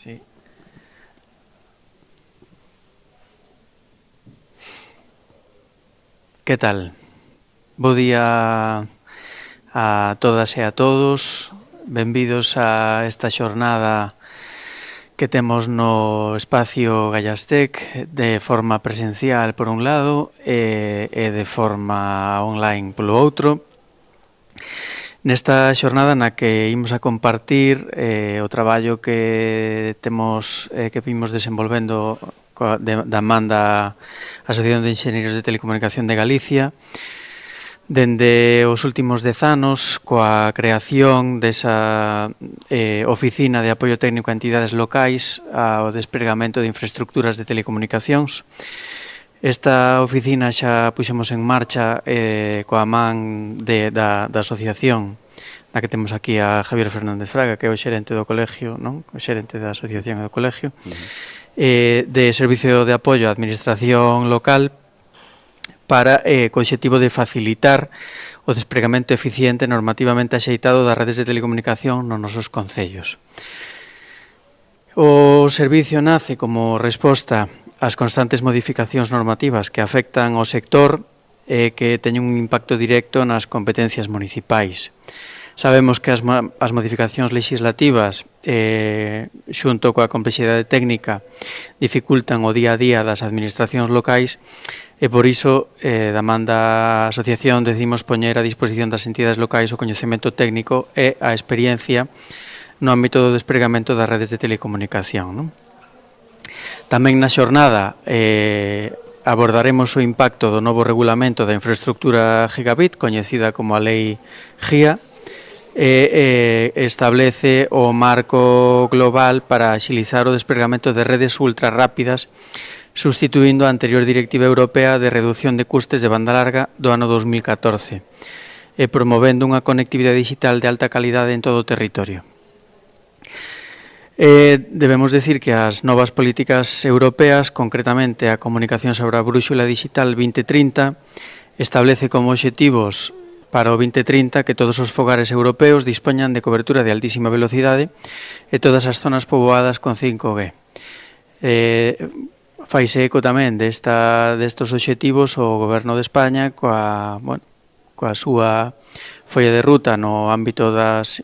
Sí. Que tal? Bo día a todas e a todos. Benvidos a esta xornada que temos no espacio Gallastec de forma presencial por un lado e de forma online polo outro. Nesta xornada na que imos a compartir o traballo que temos que vimos desenvolvendo da man da Asociación de Enxeñeiros de Telecomunicación de Galicia dende os últimos 10 anos coa creación desa oficina de apoio técnico a entidades locais ao despregamento de infraestructuras de telecomunicacións. Esta oficina xa puxemos en marcha coa man da asociación na que temos aquí a Javier Fernández Fraga, que é o xerente do colegio, non? O xerente da asociación e do colegio, de Servicio de Apoio á Administración Local para co obxectivo de facilitar o despregamento eficiente normativamente axeitado das redes de telecomunicación nos nosos concellos. O servicio nace como resposta ás constantes modificacións normativas que afectan ao sector e que teñen un impacto directo nas competencias municipais. Sabemos que as modificacións legislativas xunto coa complexidade técnica dificultan o día a día das administracións locais e por iso da man da asociación decidimos poñer a disposición das entidades locais o coñecemento técnico e a experiencia no ámbito do despregamento das redes de telecomunicación, non? Tamén na xornada abordaremos o impacto do novo regulamento da infraestructura gigabit, coñecida como a Lei GIA, e establece o marco global para axilizar o despregamento de redes ultra rápidas, sustituindo a anterior Directiva Europea de Reducción de Custes de Banda Larga do ano 2014, e promovendo unha conectividade digital de alta calidade en todo o territorio. Debemos decir que as novas políticas europeas, concretamente a Comunicación sobre a Brúxula Digital 2030, establece como obxectivos para o 2030 que todos os fogares europeos dispoñan de cobertura de altísima velocidade e todas as zonas poboadas con 5G. Faise eco tamén destos obxectivos o Goberno de España coa súa folla de ruta no ámbito das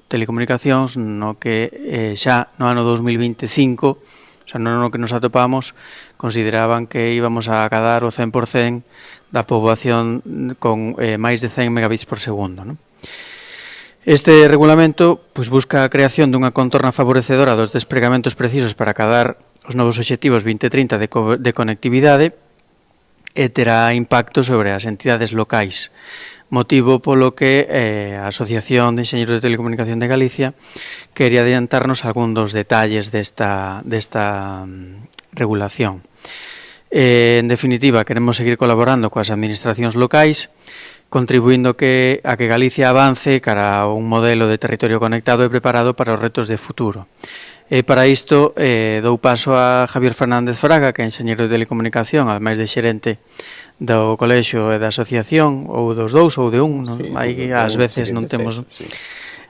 telecomunicacións, no que xa no ano 2025, o sea, no ano que nos atopamos, consideraban que íbamos a acadar o 100% da poboación con máis de 100 megabits por segundo, non? Este regulamento busca a creación dunha contorna favorecedora dos despregamentos precisos para acadar os novos obxectivos 2030 de conectividade e terá impacto sobre as entidades locais, motivo polo que a Asociación de Enxeñeiros de Telecomunicación de Galicia quería adiantarnos algún dos detalles desta regulación. En definitiva, queremos seguir colaborando coas administracións locais, contribuindo a que Galicia avance cara a un modelo de territorio conectado e preparado para os retos de futuro. E para isto dou paso a Javier Fernández Fraga, que é enxeñeiro de telecomunicación, ademais de xerente do colexio e da asociación, ou dos dous ou de un, aí ás veces non temos,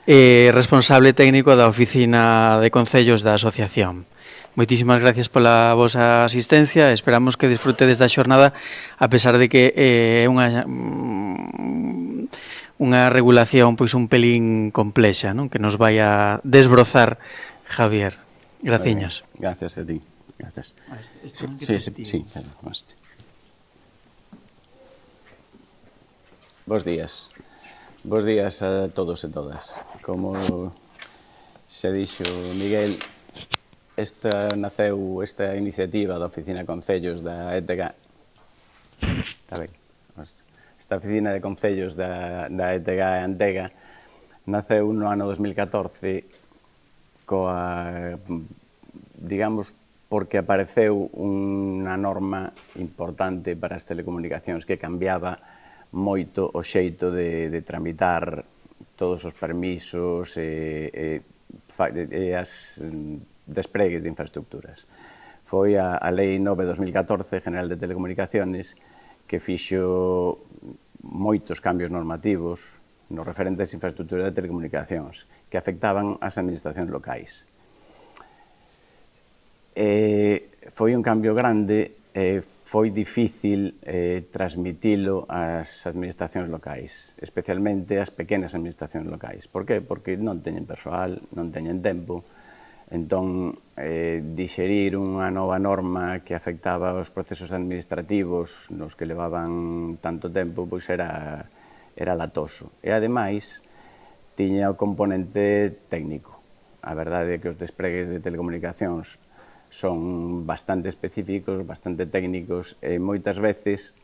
responsable técnico da oficina de concellos da asociación. Moitísimas gracias pola vosa asistencia, esperamos que disfrutedes da xornada, a pesar de que é unha regulación un pelín complexa, non? Que nos vai a desbrozar Javier. Graciñas. Gracias a ti. Gracias. Sí. Bos días. Bos días a todos e todas. Como xa dixo Miguel, naceu esta iniciativa da Oficina de Concellos da ETG. Está ben. Esta Oficina de Concellos da ETG e Antega naceu no ano 2014 digamos, porque apareceu unha norma importante para as telecomunicacións que cambiaba moito o xeito de tramitar todos os permisos e as despregues de infraestructuras. Foi a Lei 9/2014, General de Telecomunicaciones, que fixo moitos cambios normativos nos referentes a infraestructuras de telecomunicacións que afectaban as administracións locais. Foi un cambio grande, foi difícil transmitilo ás administracións locais, especialmente ás pequenas administracións locais. Por qué? Porque non teñen persoal, non teñen tempo, entón dixerir unha nova norma que afectaba os procesos administrativos nos que levaban tanto tempo, pois era latoso. E ademais tiña o componente técnico. A verdade é que os despregues de telecomunicacións son bastante específicos, bastante técnicos e moitas veces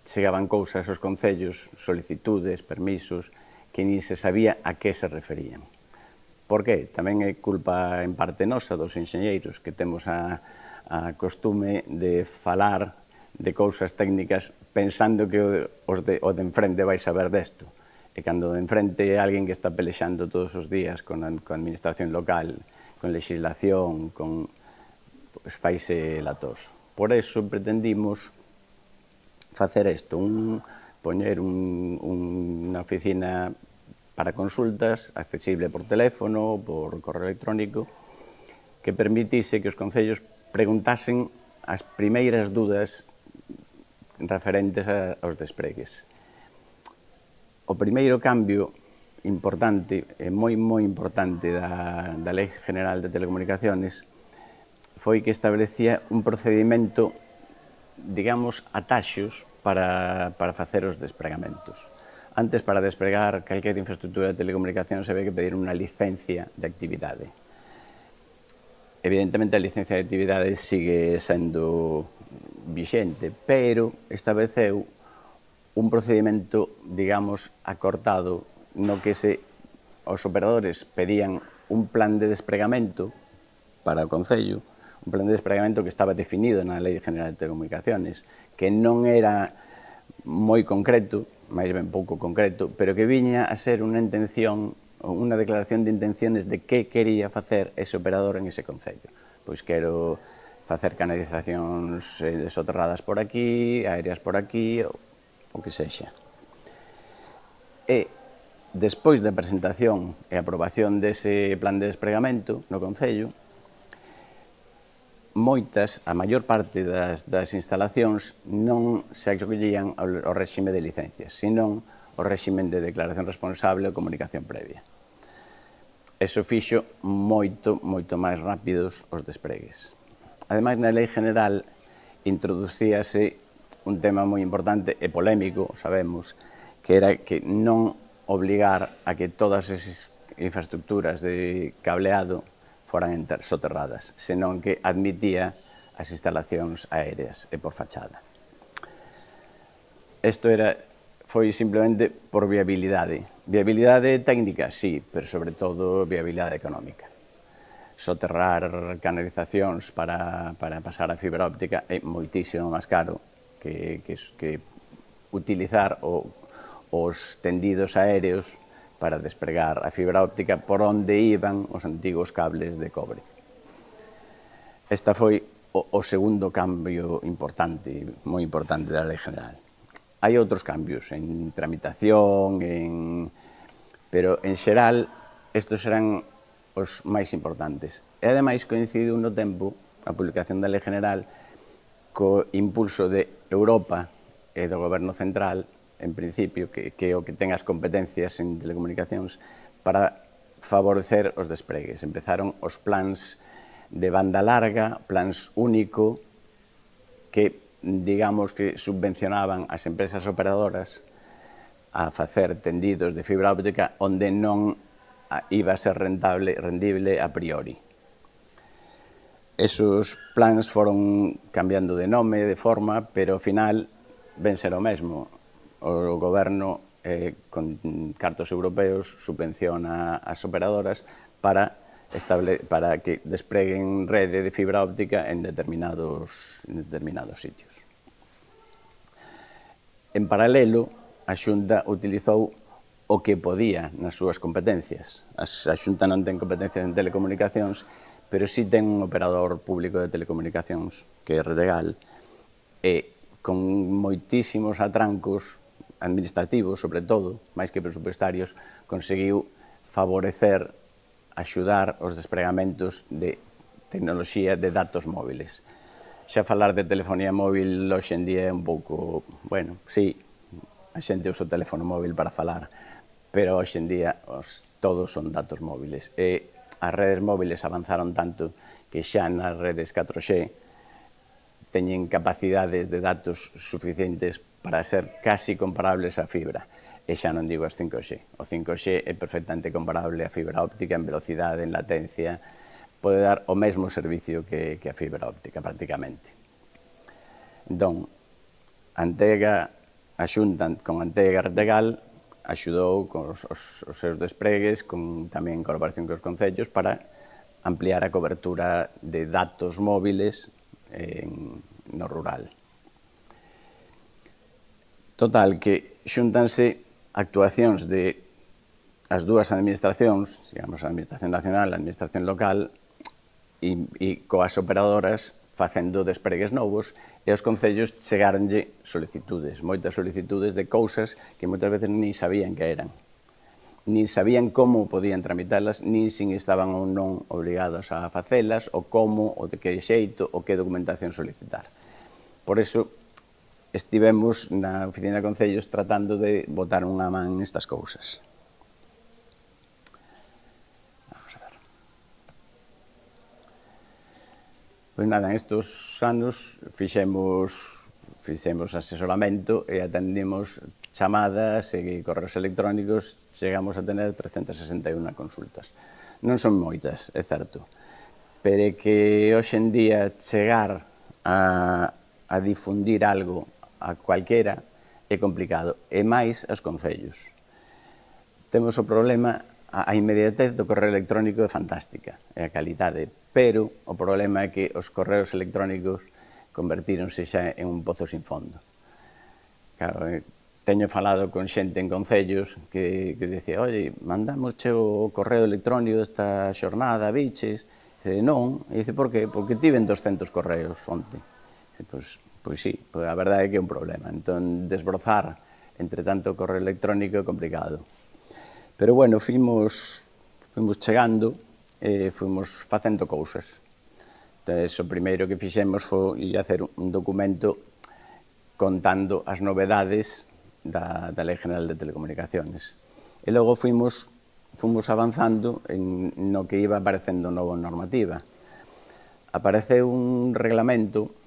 chegaban cousas aos concellos, solicitudes, permisos, que nin se sabía a que se referían. Por qué? Tamén é culpa en parte nosa dos enxeñeiros que temos a costume de falar de cousas técnicas pensando que o de enfrente vai saber desto. E cando de enfrente é alguén que está pelexando todos os días con a administración local, con legislación, pois faise latoso. Por eso pretendimos facer isto, poñer unha oficina para consultas, accesible por teléfono, por correo electrónico, que permitise que os concellos preguntasen as primeiras dúdas referentes aos despregues. O primeiro cambio importante, e moi importante da Lei General de Telecomunicaciones, foi que establecía un procedimento, digamos, a taxos para facer os despregamentos. Antes, para despregar calquera infraestructura de telecomunicación, se ve que pedir unha licencia de actividade. Evidentemente, a licencia de actividade sigue sendo vixente, pero estableceu un procedimento, digamos, acortado, no que os operadores pedían un plan de despregamento para o Concello, un plan de despregamento que estaba definido na Lei General de Telecomunicaciones, que non era moi concreto, máis ben pouco concreto, pero que viña a ser unha intención, unha declaración de intenciones de que quería facer ese operador en ese concello. Pois quero facer canalizacións soterradas por aquí, aéreas por aquí, o que sexa. E, despois da presentación e aprobación dese plan de despregamento no concello, a maior parte das instalacións non se acollían ao réxime de licencias, senón ao réxime de declaración responsable ou comunicación previa. Eso fixo moito máis rápidos os despregues. Ademais, na Lei General introducíase un tema moi importante e polémico, sabemos, que era que non obligar a que todas esas infraestructuras de cableado foran soterradas, senón que admitía as instalacións aéreas e por fachada. Isto foi simplemente por viabilidade. Viabilidade técnica, sí, pero sobre todo viabilidade económica. Soterrar canalizacións para pasar a fibra óptica é moitísimo máis caro que utilizar os tendidos aéreos para despregar a fibra óptica por onde iban os antigos cables de cobre. Esta foi o segundo cambio importante, moi importante da Lei General. Hai outros cambios en tramitación, pero en xeral estes eran os máis importantes. E ademais coincidiu no tempo a publicación da Lei General co impulso de Europa e do Goberno Central, en principio, que é o que ten as competencias en telecomunicacións, para favorecer os despregues. Empezaron os plans de banda larga, plans único, que, digamos, que subvencionaban as empresas operadoras a facer tendidos de fibra óptica onde non iba a ser rendible a priori. Esos plans foron cambiando de nome, de forma, pero ao final ven ser o mesmo. O goberno, con cartos europeos, subvenciona as operadoras para que despreguen rede de fibra óptica en determinados sitios. En paralelo, a Xunta utilizou o que podía nas súas competencias. A Xunta non ten competencias en telecomunicacións, pero sí ten un operador público de telecomunicacións, que é Redegal, e con moitísimos atrancos administrativos, sobre todo, máis que presupuestarios, conseguiu favorecer, axudar os despregamentos de tecnoloxía de datos móviles. Xa falar de telefonía móvil hoxe en día é un pouco, bueno, sí, a xente usa o teléfono móvil para falar, pero hoxe en día todos son datos móviles. E as redes móviles avanzaron tanto que xa nas redes 4G teñen capacidades de datos suficientes para ser casi comparables á fibra. E xa non digo as 5G. O 5G é perfectamente comparable á fibra óptica en velocidade, en latencia, pode dar o mesmo servicio que a fibra óptica, prácticamente. Entón, Antega, a Xunta con Antega Retegal, axudou con os seus despregues, tamén en colaboración cos concellos, para ampliar a cobertura de datos móviles no rural. Total, que xúntanse actuacións de as dúas administracións, digamos, a Administración Nacional e a Administración Local, e coas operadoras facendo despregues novos, e os concellos chegaronlle solicitudes, moitas solicitudes de cousas que moitas veces ni sabían que eran. Ni sabían como podían tramitalas, ni sin estaban ou non obligados a facelas, ou como, ou de que xeito, ou que documentación solicitar. Por iso, estivemos na Oficina de Concellos tratando de botar unha man nestas cousas. Pois nada, en estes anos fixemos asesoramento e atendimos chamadas e correos electrónicos, chegamos a tener 361 consultas. Non son moitas, é certo, pero é que hoxe en día chegar a difundir algo a cualquera é complicado, e máis aos concellos. Temos o problema, a inmediatez do correo electrónico é fantástica, é a calidade, pero o problema é que os correos electrónicos convertíronse xa en un pozo sin fondo. Claro, teño falado con xente en concellos que dicía, oi, mandamosche o correo electrónico desta xornada, biches? E non, e dice, por que? Porque tiven 200 correos onte. Pois sí, a verdade é que é un problema. Entón, desbrozar entre tanto correo electrónico é complicado. Pero, bueno, fomos chegando e fomos facendo cousas. Entón, o primeiro que fixemos foi hacer un documento contando as novedades da Lei General de Telecomunicaciones. E logo fomos avanzando no que iba aparecendo nova normativa. Apareceu un reglamento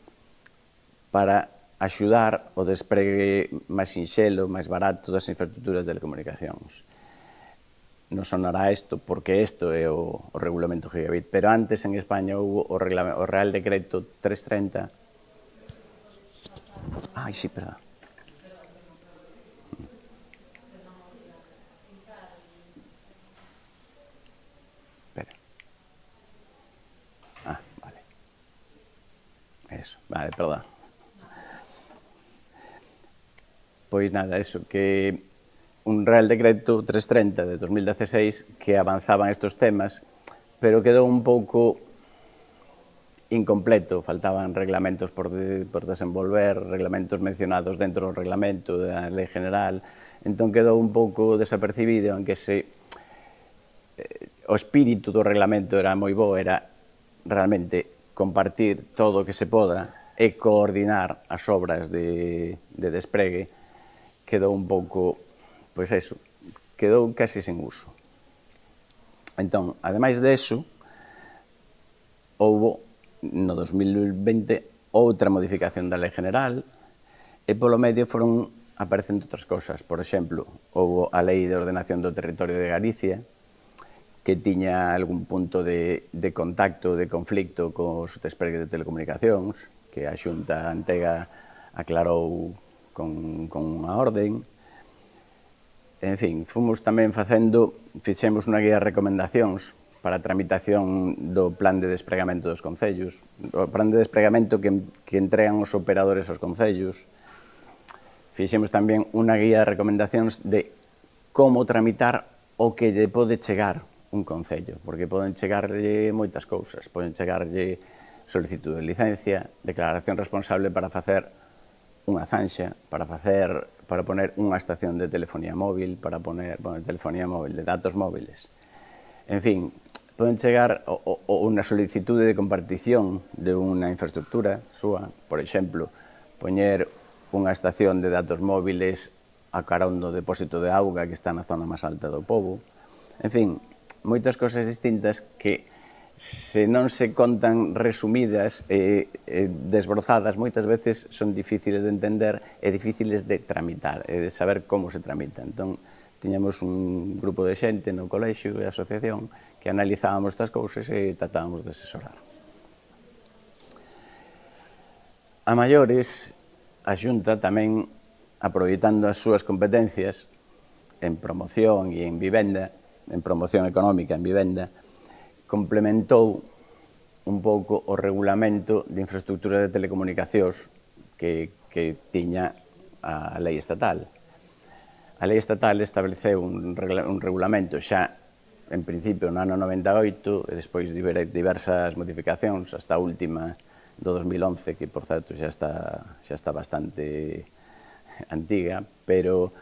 para axudar o despregue máis sinxelo, máis barato das infraestructuras de telecomunicacións. Non sonará isto, porque isto é o regulamento Gigabit, pero antes en España houve o Real Decreto 330. Ai, sí, perdón. Espera. Vale. Eso, vale, perdón. Pois nada, eso, que un Real Decreto 330 de 2016 que avanzaban estes temas, pero quedou un pouco incompleto, faltaban reglamentos por desenvolver, reglamentos mencionados dentro do reglamento da Lei General, entón quedou un pouco desapercibido, aunque o espírito do reglamento era moi bo, era realmente compartir todo o que se poda e coordinar as obras de despregue, quedou un pouco, pois eso, quedou casi sen uso. Entón, ademais de eso, houbo no 2020 outra modificación da Lei General e polo medio foron aparecendo outras cousas. Por exemplo, houbo a Lei de Ordenación do Territorio de Galicia, que tiña algún punto de contacto, de conflicto cos despregues de telecomunicacións, que a Xunta Antega aclarou con unha orden. En fin, fomos tamén fixemos unha guía de recomendacións para a tramitación do plan de despregamento dos concellos, o plan de despregamento que entregan os operadores aos concellos. Fixemos tamén unha guía de recomendacións de como tramitar o que lle pode chegar un concello, porque poden chegarlle moitas cousas, poden chegarlle solicitud de licencia, declaración responsable para facer unha zanxa, para poner unha estación de telefonía móvil, para poner telefonía móvil, de datos móviles. En fin, poden chegar ou unha solicitude de compartición de unha infraestructura súa, por exemplo, poñer unha estación de datos móviles a carón do depósito de auga que está na zona máis alta do pobo. En fin, moitas cosas distintas que, se non se contan resumidas e desbrozadas, moitas veces son difíciles de entender e difíciles de tramitar e de saber como se tramita. Entón, tiñamos un grupo de xente no colexio e a asociación que analizábamos estas cousas e tratábamos de asesorar. A maiores, a Xunta tamén, aproveitando as súas competencias en promoción e en vivenda, en promoción económica en vivenda, complementou un pouco o regulamento de infraestructuras de telecomunicacións que tiña a lei estatal. A lei estatal estableceu un regulamento xa, en principio, no ano 98, e despois diversas modificacións, hasta a última do 2011, que, por certo, xa está bastante antiga, pero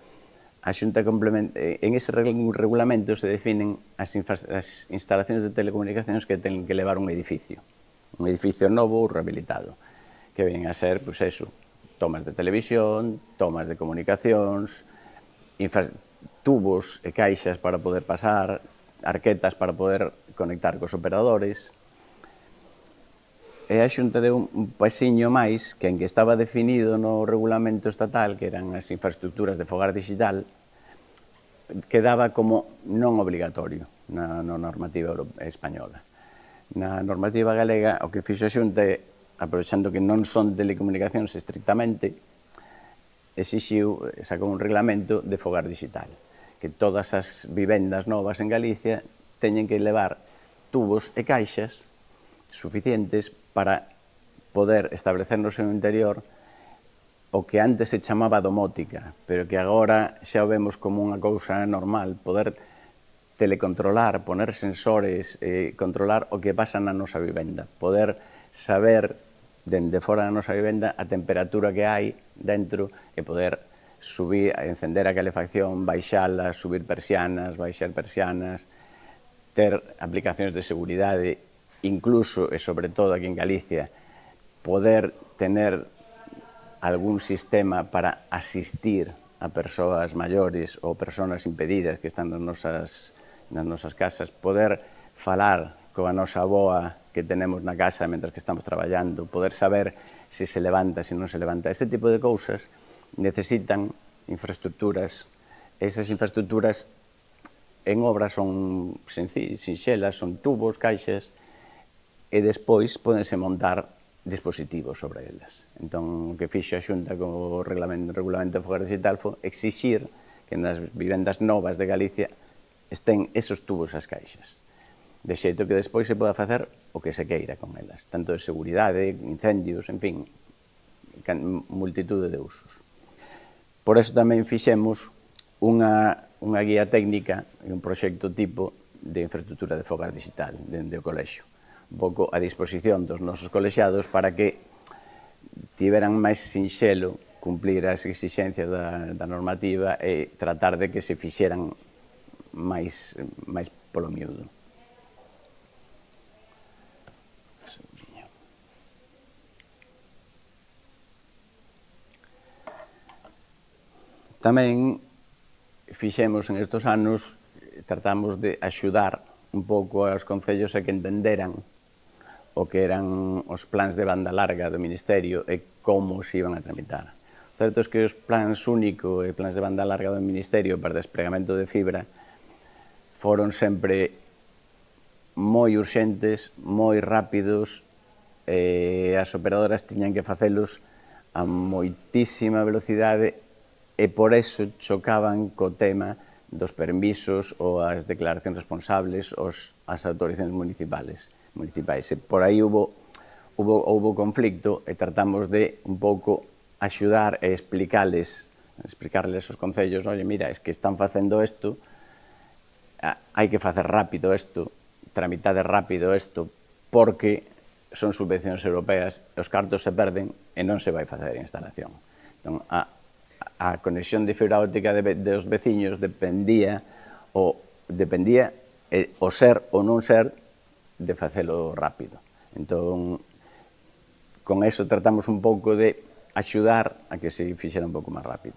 a Xunta en ese regulamento se definen as instalacións de telecomunicacións que ten que levar un edificio novo ou rehabilitado, que ven a ser, pois eso, tomas de televisión, tomas de comunicacións, tubos e caixas para poder pasar, arquetas para poder conectar cos operadores. E a Xunta deu un pasiño máis que en que estaba definido no regulamento estatal, que eran as infraestructuras de fogar digital, quedaba como non obligatorio na normativa española. Na normativa galega, o que fixo a Xunta é, aprovechando que non son telecomunicacións estrictamente, sacou un reglamento de fogar digital, que todas as vivendas novas en Galicia teñen que levar tubos e caixas suficientes para poder establecer no seu interior o que antes se chamaba domótica, pero que agora xa o vemos como unha cousa normal, poder telecontrolar, poner sensores, controlar o que pasa na nosa vivenda, poder saber, dende fora da nosa vivenda, a temperatura que hai dentro e poder subir, encender a calefacción, baixala, subir persianas, baixar persianas, ter aplicacións de seguridade, incluso e sobre todo aquí en Galicia, poder tener algún sistema para asistir a persoas maiores ou persoas impedidas que están nas nosas casas, poder falar coa nosa avoa que tenemos na casa mentre que estamos traballando, poder saber se se levanta, se non se levanta. Este tipo de cousas necesitan infraestructuras. Esas infraestructuras en obras son sinxelas, son tubos, caixas, e despois podense montar dispositivos sobre elas. Entón, o que fixo a Xunta co regulamento de fogar digital foi exixir que nas vivendas novas de Galicia estén esos tubos as caixas, de xeito que despois se poda facer o que se queira con elas, tanto de seguridade, incendios, en fin, multitude de usos. Por eso tamén fixemos unha guía técnica e un proxecto tipo de infraestructura de fogar digital dende o colexio, un pouco a disposición dos nosos colexiados para que tiveran máis sinxelo cumplir as exixencias da normativa e tratar de que se fixeran máis polo miúdo. Tamén fixemos en estes anos, tratamos de axudar un pouco aos concellos a que entenderan o que eran os plans de banda larga do Ministerio e como se iban a tramitar. O certo é que os plans único e plans de banda larga do Ministerio para despregamento de fibra foron sempre moi urxentes, moi rápidos, e as operadoras tiñan que facelos a moitísima velocidade e por eso chocaban co tema dos permisos ou as declaracións responsables ou as autorizacións municipais. E por aí houve conflicto e tratamos de un pouco axudar e explicarles aos concellos, oye, mira, es que están facendo isto, hai que facer rápido isto, tramitade rápido isto, porque son subvencións europeas, os cartos se perden e non se vai facer a instalación. Entón, a conexión de fibra óptica dos veciños dependía o ser ou non ser de facelo rápido. Entón, con eso tratamos un pouco de axudar a que se fixera un pouco máis rápido.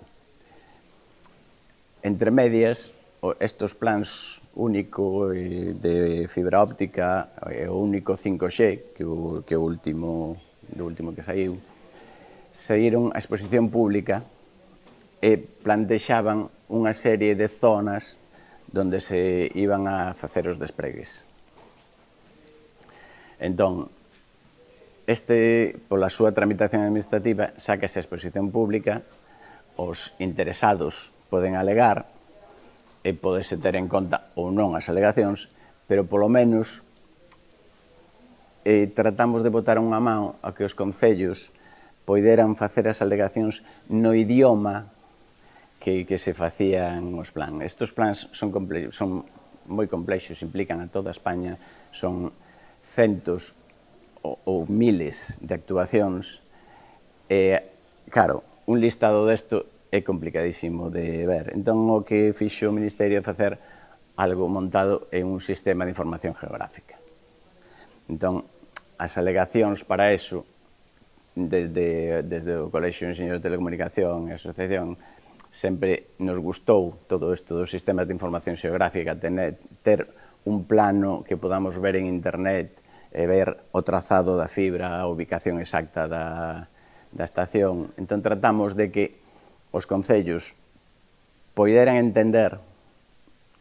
Entre medias, estes plans único de fibra óptica e o único 5G, que o último que saíron a exposición pública e plantexaban unha serie de zonas donde se iban a facer os despregues. Entón, pola súa tramitación administrativa, sácase a exposición pública, os interesados poden alegar e podese ter en conta ou non as alegacións, pero polo menos tratamos de botar unha man a que os concellos poideran facer as alegacións no idioma que se facían os plans. Estes plans son moi complexos, implican a toda España, son centos ou miles de actuacións e, claro, un listado desto é complicadísimo de ver. Entón, o que fixo o Ministerio é facer algo montado en un sistema de información geográfica. Entón, as alegacións para eso, desde o Colexio de Enxeñeros de Telecomunicación e a Asociación, sempre nos gustou todo isto dos sistemas de información xeográfica, ter un plano que podamos ver en internet e ver o trazado da fibra, a ubicación exacta da estación. Entón, tratamos de que os concellos poideran entender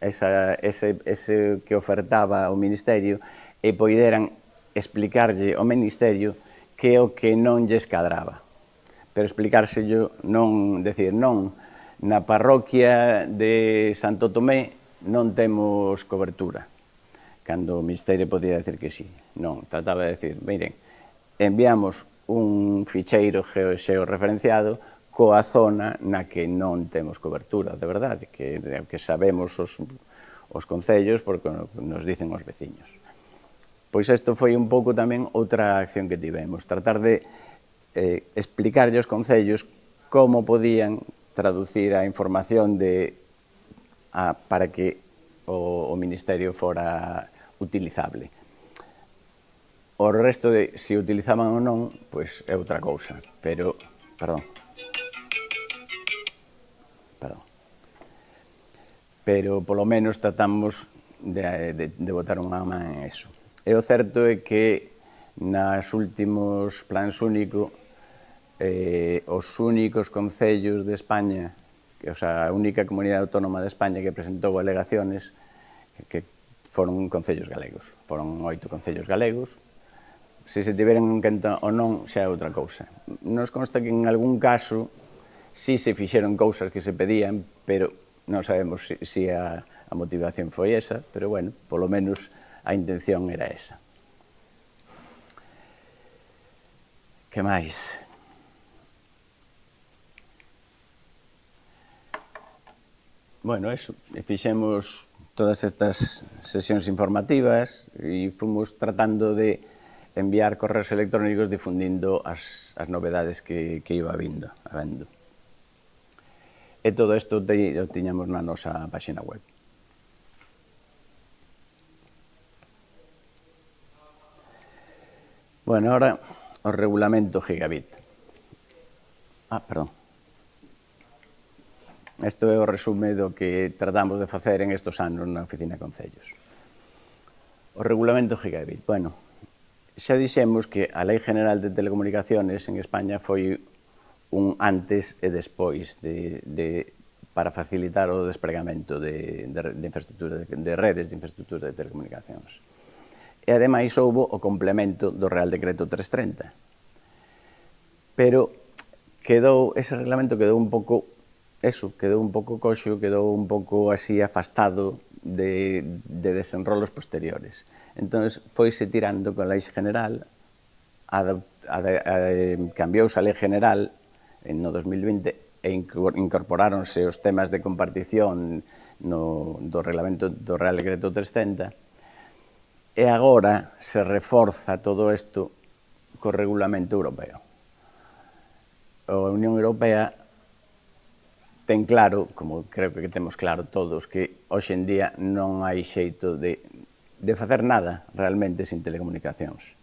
ese que ofertaba o Ministerio e poideran explicarlle ao Ministerio que é o que non lles cadraba. Pero explicárselo non, decir, non, na parroquia de Santo Tomé non temos cobertura, cando o Ministerio podía decir que sí. Non, trataba de decir, miren, enviamos un ficheiro xeorreferenciado coa zona na que non temos cobertura, de verdade, que sabemos os concellos porque nos dicen os veciños. Pois isto foi un pouco tamén outra acción que tivemos, tratar de explicarlle aos concellos como podían traducir a información para que o Ministerio fora utilizable. O resto de se utilizaban ou non, pois é outra cousa, pero, pero polo menos tratamos de botar unha man en eso. E o certo é que nos últimos plans único, os únicos concellos de España, a única comunidade autónoma de España que presentou alegaciones, que foron concellos galegos. Foron 8 concellos galegos. Se se tiveran en conta ou non, xa é outra cousa. Nos consta que en algún caso sí se fixeron cousas que se pedían, pero non sabemos se a motivación foi esa, pero, bueno, polo menos a intención era esa. Que máis? Bueno, eso, fixemos todas estas sesións informativas e fomos tratando de enviar correos electrónicos difundindo as novedades que iba habendo. E todo isto o tiñamos na nosa página web. Bueno, ahora o regulamento gigabit. Perdón. Isto é o resume do que tratamos de facer en estes anos na Oficina de Concellos. O regulamento gigabit. Bueno, xa dixemos que a Lei General de Telecomunicaciones en España foi un antes e despois para facilitar o despregamento de redes de infraestructura de telecomunicacións. E, ademais, houbo o complemento do Real Decreto 330. Pero ese reglamento quedou un pouco coxo, quedou un pouco así afastado de desenrolos posteriores. Entón, foise tirando con a Lei General, cambiouse a Lei General no 2020 e incorporáronse os temas de compartición do reglamento do Real Decreto 330, e agora se reforza todo isto co regulamento europeo. A Unión Europea ten claro, como creo que temos claro todos, que hoxe en día non hai xeito de facer nada realmente sin telecomunicacións.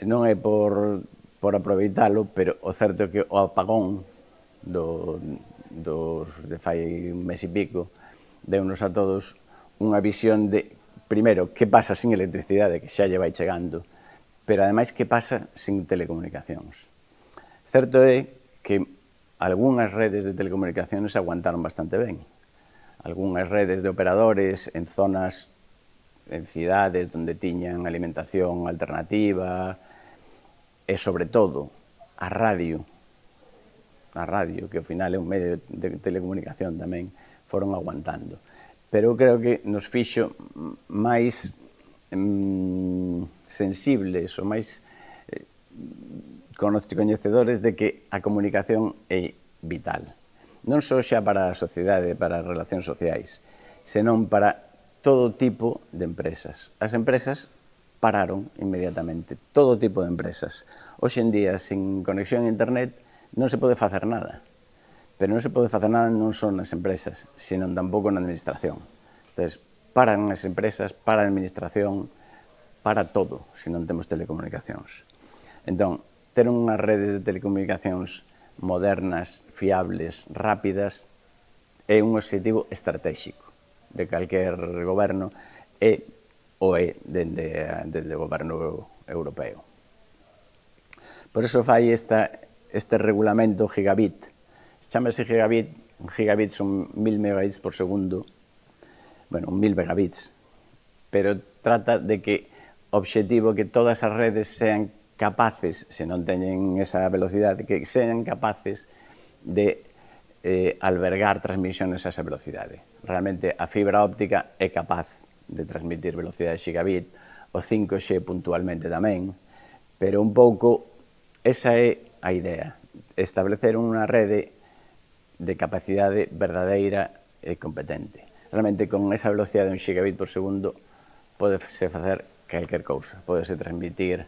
Non é por aproveitalo, pero o certo é que o apagón de fai un mes e pico deunos a todos unha visión de, primeiro, que pasa sin electricidade, que xa lle vai chegando, pero ademais que pasa sin telecomunicacións. Certo é que algunhas redes de telecomunicacións aguantaron bastante ben. Algunhas redes de operadores en zonas, en cidades onde tiñan alimentación alternativa e, sobre todo, a radio, que ao final é un medio de telecomunicación tamén, foron aguantando. Pero eu creo que nos fixo máis sensibles ou máis coñecedores de que a comunicación é vital. Non só xa para a sociedade, para as relacións sociais, senón para todo tipo de empresas. As empresas pararon inmediatamente, todo tipo de empresas. Hoxe en día, sin conexión a internet, non se pode facer nada. Pero non se pode facer nada non só nas empresas, senón tampouco na administración. Entón, paran as empresas, para a administración, para todo, se non temos telecomunicacións. Entón, ter unhas redes de telecomunicacións modernas, fiables, rápidas, é un obxectivo estratégico de calquer goberno e dende o goberno europeo. Por iso fai este regulamento gigabit. Chámase gigabit, un gigabit son 1000 megabits por segundo, bueno, 1000 megabits, pero trata de que o obxectivo que todas as redes sean capaces, se non teñen esa velocidade, que sean capaces de albergar transmisiones a esa velocidade. Realmente a fibra óptica é capaz de transmitir velocidade gigabit, o 5G puntualmente tamén, pero un pouco esa é a idea, establecer unha rede de capacidade verdadeira e competente. Realmente con esa velocidade de 1 gigabit por segundo podese facer calquer cousa, podese transmitir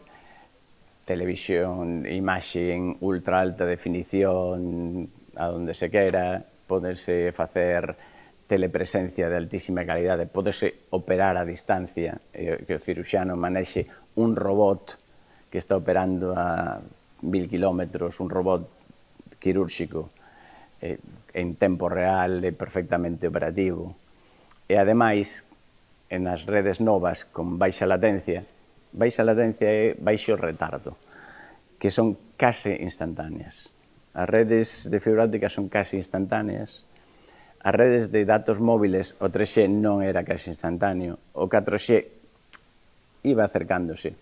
televisión, imaxe en ultra alta definición a donde se quera, podese facer telepresencia de altísima calidade, podese operar a distancia, que o ciruxano manexe un robot que está operando a 1000 kilómetros, un robot quirúrxico en tempo real e perfectamente operativo. E ademais, en as redes novas con baixa latencia e baixo retardo, que son case instantáneas. As redes de fibra óptica son case instantáneas. As redes de datos móviles, o 3G non era case instantáneo, o 4G iba acercándose,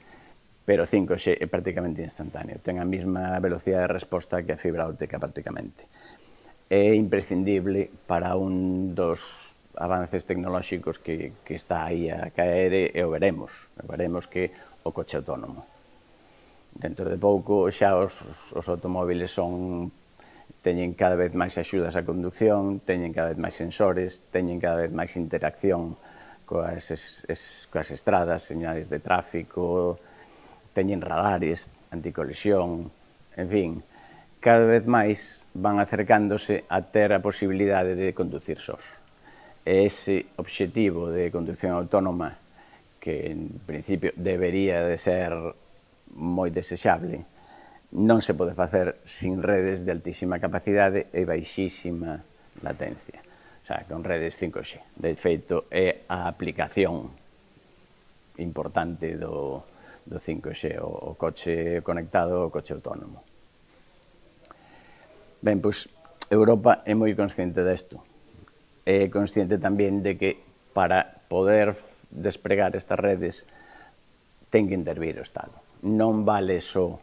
pero o 5G é prácticamente instantáneo. Ten a mesma velocidade de resposta que a fibra óptica prácticamente. É imprescindible para un dos avances tecnolóxicos que está aí a caer e o veremos que o coche autónomo. Dentro de pouco xa os automóviles teñen cada vez máis axudas á conducción, teñen cada vez máis sensores, teñen cada vez máis interacción coas estradas, señales de tráfico, teñen radares, anticolisión, en fin, cada vez máis van acercándose a ter a posibilidade de conducir sós. E ese obxectivo de conducción autónoma, que en principio debería de ser moi desexable, non se pode facer sin redes de altísima capacidade e baixísima latencia. O sea, con redes 5G. De feito, é a aplicación importante do 5G, o coche conectado, o coche autónomo. Ben, pois, Europa é moi consciente desto. É consciente tamén de que para poder despregar estas redes ten que intervir o Estado. Non vale só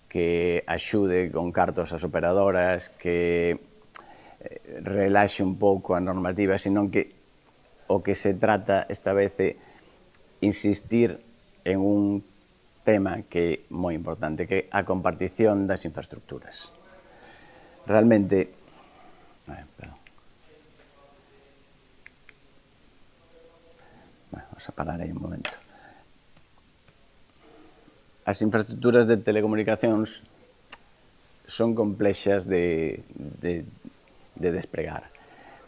que axude con cartos as operadoras, que relaxe un pouco a normativa, senón que o que se trata esta vez é insistir en un tema que é moi importante, que é a compartición das infraestructuras. Realmente, vamos a parar aí un momento. As infraestructuras de telecomunicacións son complexas de despregar,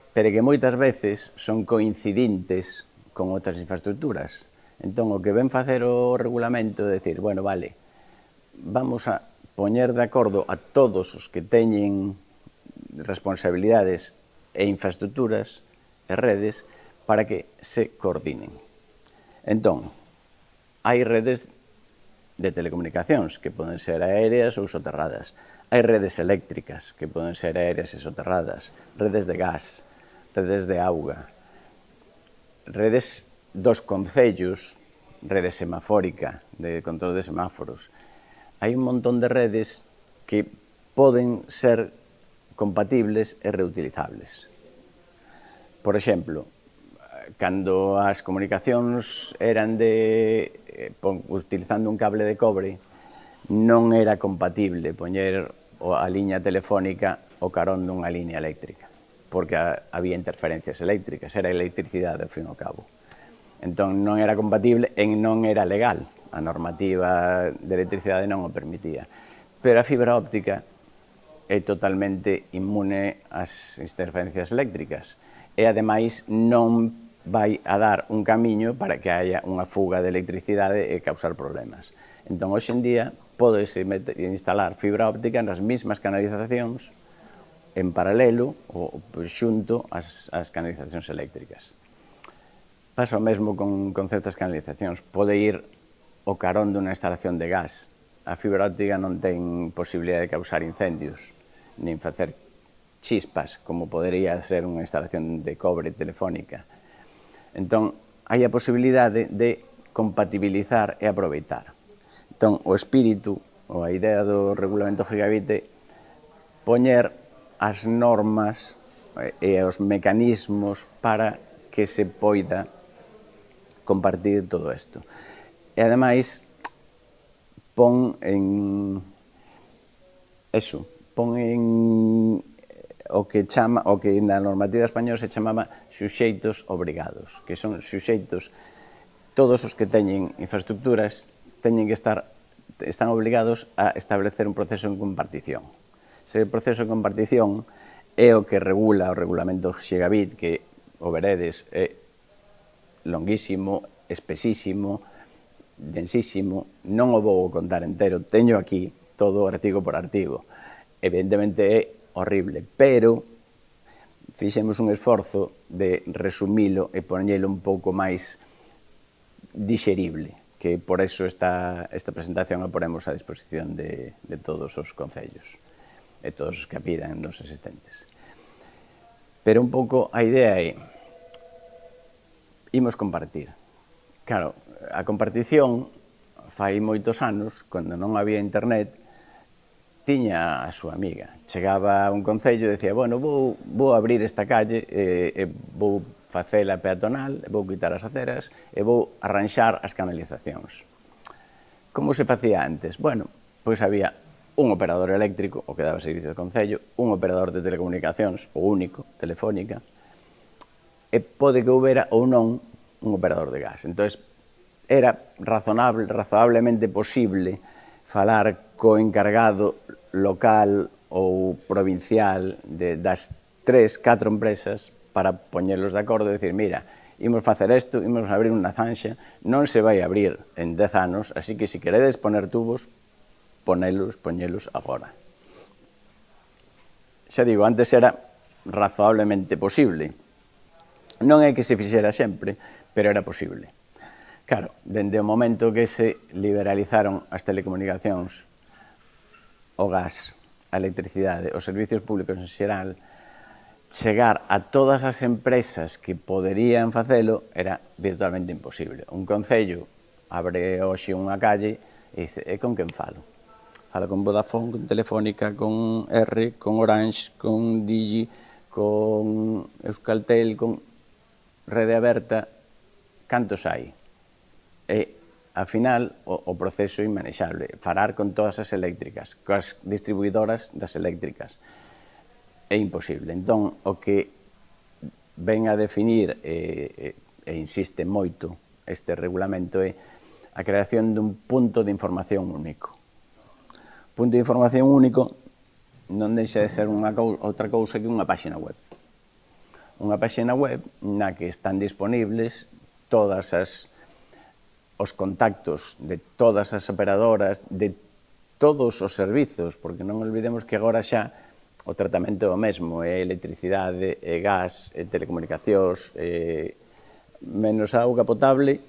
pero que moitas veces son coincidentes con outras infraestructuras. Entón, o que ven facer o regulamento é dicir, bueno, vale, vamos a poñer de acordo a todos os que teñen responsabilidades e infraestructuras e redes para que se coordinen. Entón, hai redes de telecomunicacións que poden ser aéreas ou soterradas. Hai redes eléctricas que poden ser aéreas e soterradas, redes de gas, redes de auga, redes dos concellos, rede semafórica, de control de semáforos. Hai un montón de redes que poden ser compatibles e reutilizables. Por exemplo, cando as comunicacións eran utilizando un cable de cobre, non era compatible poñer a liña telefónica o carón dunha liña eléctrica, porque había interferencias eléctricas, era electricidade ao fin e ao cabo. Entón non era compatible e non era legal, a normativa de electricidade non o permitía. Pero a fibra óptica é totalmente inmune ás interferencias eléctricas e ademais non vai a dar un camiño para que haya unha fuga de electricidade e causar problemas. Entón, hoxe en día, pódese instalar fibra óptica nas mesmas canalizacións en paralelo ou xunto ás canalizacións eléctricas. Pasa o mesmo con certas canalizacións. Pode ir o carón dunha instalación de gas. A fibra óptica non ten posibilidade de causar incendios, nin facer chispas, como podería ser unha instalación de cobre telefónica. Entón, hai a posibilidade de compatibilizar e aproveitar. Entón, o espírito, ou a idea do regulamento Gigabit é poñer as normas e os mecanismos para que se poida compartir todo isto. E, ademais, pon en o que na normativa española se chamaba suxeitos obrigados, que son suxeitos, todos os que teñen infraestructuras están obligados a establecer un proceso en compartición. Ese proceso de compartición é o que regula o regulamento Gigabit, que o veredes é longuísimo, espesísimo, densísimo, non o vou contar entero, teño aquí todo artigo por artigo. Evidentemente é horrible, pero fixemos un esforzo de resumilo e poñelo un pouco máis dixerible, que por eso esta presentación a poremos a disposición de todos os concellos e todos os que apidan nos asistentes. Pero un pouco a idea é imos compartir. Claro, a compartición fai moitos anos, cando non había internet, tiña a súa amiga. Chegaba a un concello e decía, bueno, vou abrir esta calle e vou facela peatonal, vou quitar as aceras e vou arranxar as canalizacións. Como se facía antes? Bueno, pois había un operador eléctrico, o que daba servicio do concello, un operador de telecomunicacións, o único, Telefónica, e pode que houbera ou non un operador de gas. Entón, era razonablemente posible falar co encargado local ou provincial das 3, 4 empresas para poñerlos de acordo e dicir, mira, imos facer isto, imos abrir unha zanxa, non se vai abrir en 10 anos, así que se queredes poner tubos, poñelos agora. Xa digo, antes era razonablemente posible. Non é que se fixera sempre, pero era posible. Claro, dende o momento que se liberalizaron as telecomunicacións, o gas, a electricidade, os servicios públicos en xeral, chegar a todas as empresas que poderían facelo era virtualmente imposible. Un concello abre hoxe unha calle e dice, e con quen falo? Falo con Vodafone, con Telefónica, con R, con Orange, con Digi, con Euskaltel, con Rede Aberta, cantos hai? E, ao final, o proceso é inmanexable. Falar con todas as eléctricas, coas distribuidoras das eléctricas, é imposible. Entón, o que ven a definir, e insiste moito este regulamento, é a creación dun punto de información único. Punto de información único non deixa de ser outra cousa que unha páxina web. Unha páxina web na que están disponibles todas os contactos de todas as operadoras, de todos os servizos, porque non olvidemos que agora xa o tratamento é o mesmo, é electricidade, é gas, é telecomunicacións, menos a auga potable,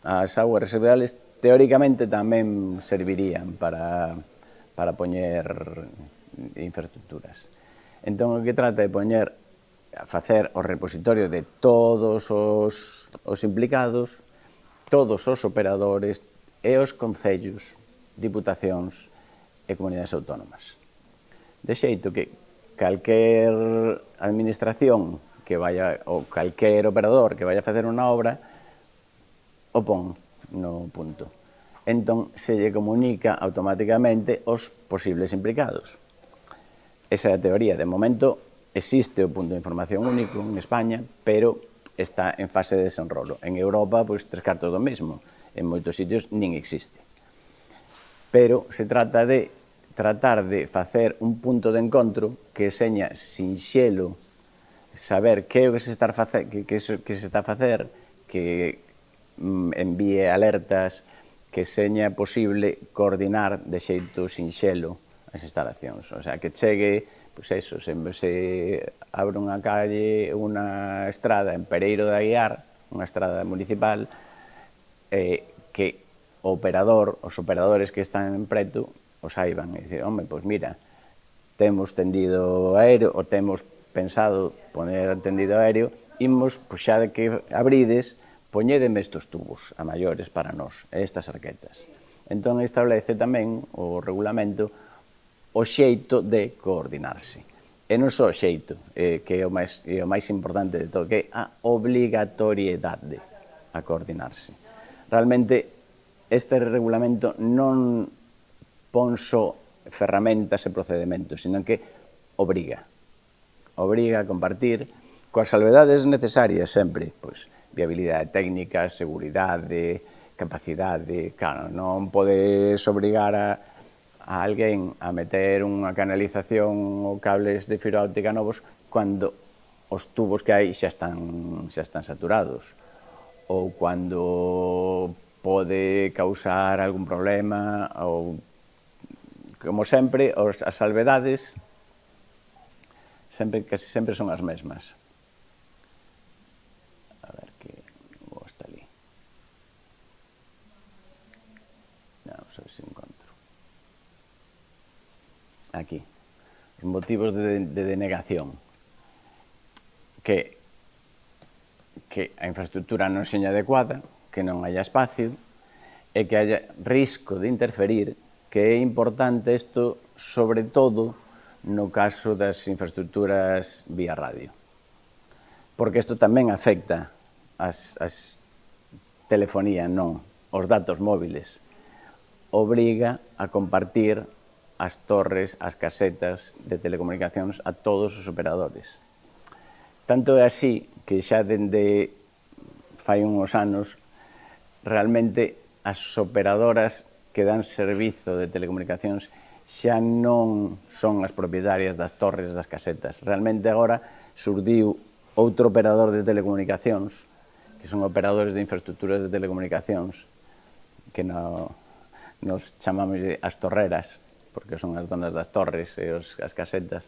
as augas residuales teóricamente tamén servirían para poñer infraestructuras. Entón, o que trata de facer o repositorio de todos os implicados, todos os operadores e os concellos, diputacións e comunidades autónomas. De xeito que calquer administración que vaya, ou calquer operador que vaya a facer unha obra, o pon no punto. Entón, se lle comunica automáticamente os posibles implicados. Esa é a teoría. De momento, existe o punto de información único en España, pero está en fase de desenrolo. En Europa, pois, 3/4 do mesmo. En moitos sitios nin existe. Pero se trata de tratar de facer un punto de encontro que seña sinxelo, saber que é o que se está a facer, que envíe alertas, que seña posible coordinar de xeito sinxelo as instalacións. O sea, que chegue, pois eso, se abre unha calle, unha estrada en Pereiro de Aguiar, unha estrada municipal, que o operador, os operadores que están en preto, o saiban e dicir, home, pois mira, temos tendido aéreo, ou temos pensado poner tendido aéreo, imos, pois xa de que abrides, poñédeme estes tubos a maiores para nós, estas arquetas. Entón, establece tamén o regulamento o xeito de coordinarse. E non só o xeito, que é o máis importante de todo, que é a obrigatoriedade a coordinarse. Realmente, este regulamento non pon só ferramentas e procedementos, sino que obriga a compartir coas salvedades necesarias sempre, pois, viabilidade técnica, seguridade, capacidade, claro, non podes obrigar a alguén a meter unha canalización ou cables de fibra óptica novos cando os tubos que hai xa están saturados, ou cando pode causar algún problema, ou, como sempre, as salvedades casi sempre son as mesmas. A ver que está ali. Vamos a ver se encontro. Aquí. Os motivos de denegación. Que a infraestructura non seña adecuada, que non haya espacio, e que haya risco de interferir, que é importante isto, sobre todo, no caso das infraestructuras vía radio. Porque isto tamén afecta as telefonía, non, os datos móviles. Obriga a compartir as torres, as casetas de telecomunicacións a todos os operadores. Tanto é así que xa dende fai uns anos, realmente as operadoras que dan servizo de telecomunicacións xa non son as propietarias das torres das casetas. Realmente agora surdiu outro operador de telecomunicacións, que son operadores de infraestructuras de telecomunicacións, que nos chamamos as torreras, porque son as donas das torres e as casetas,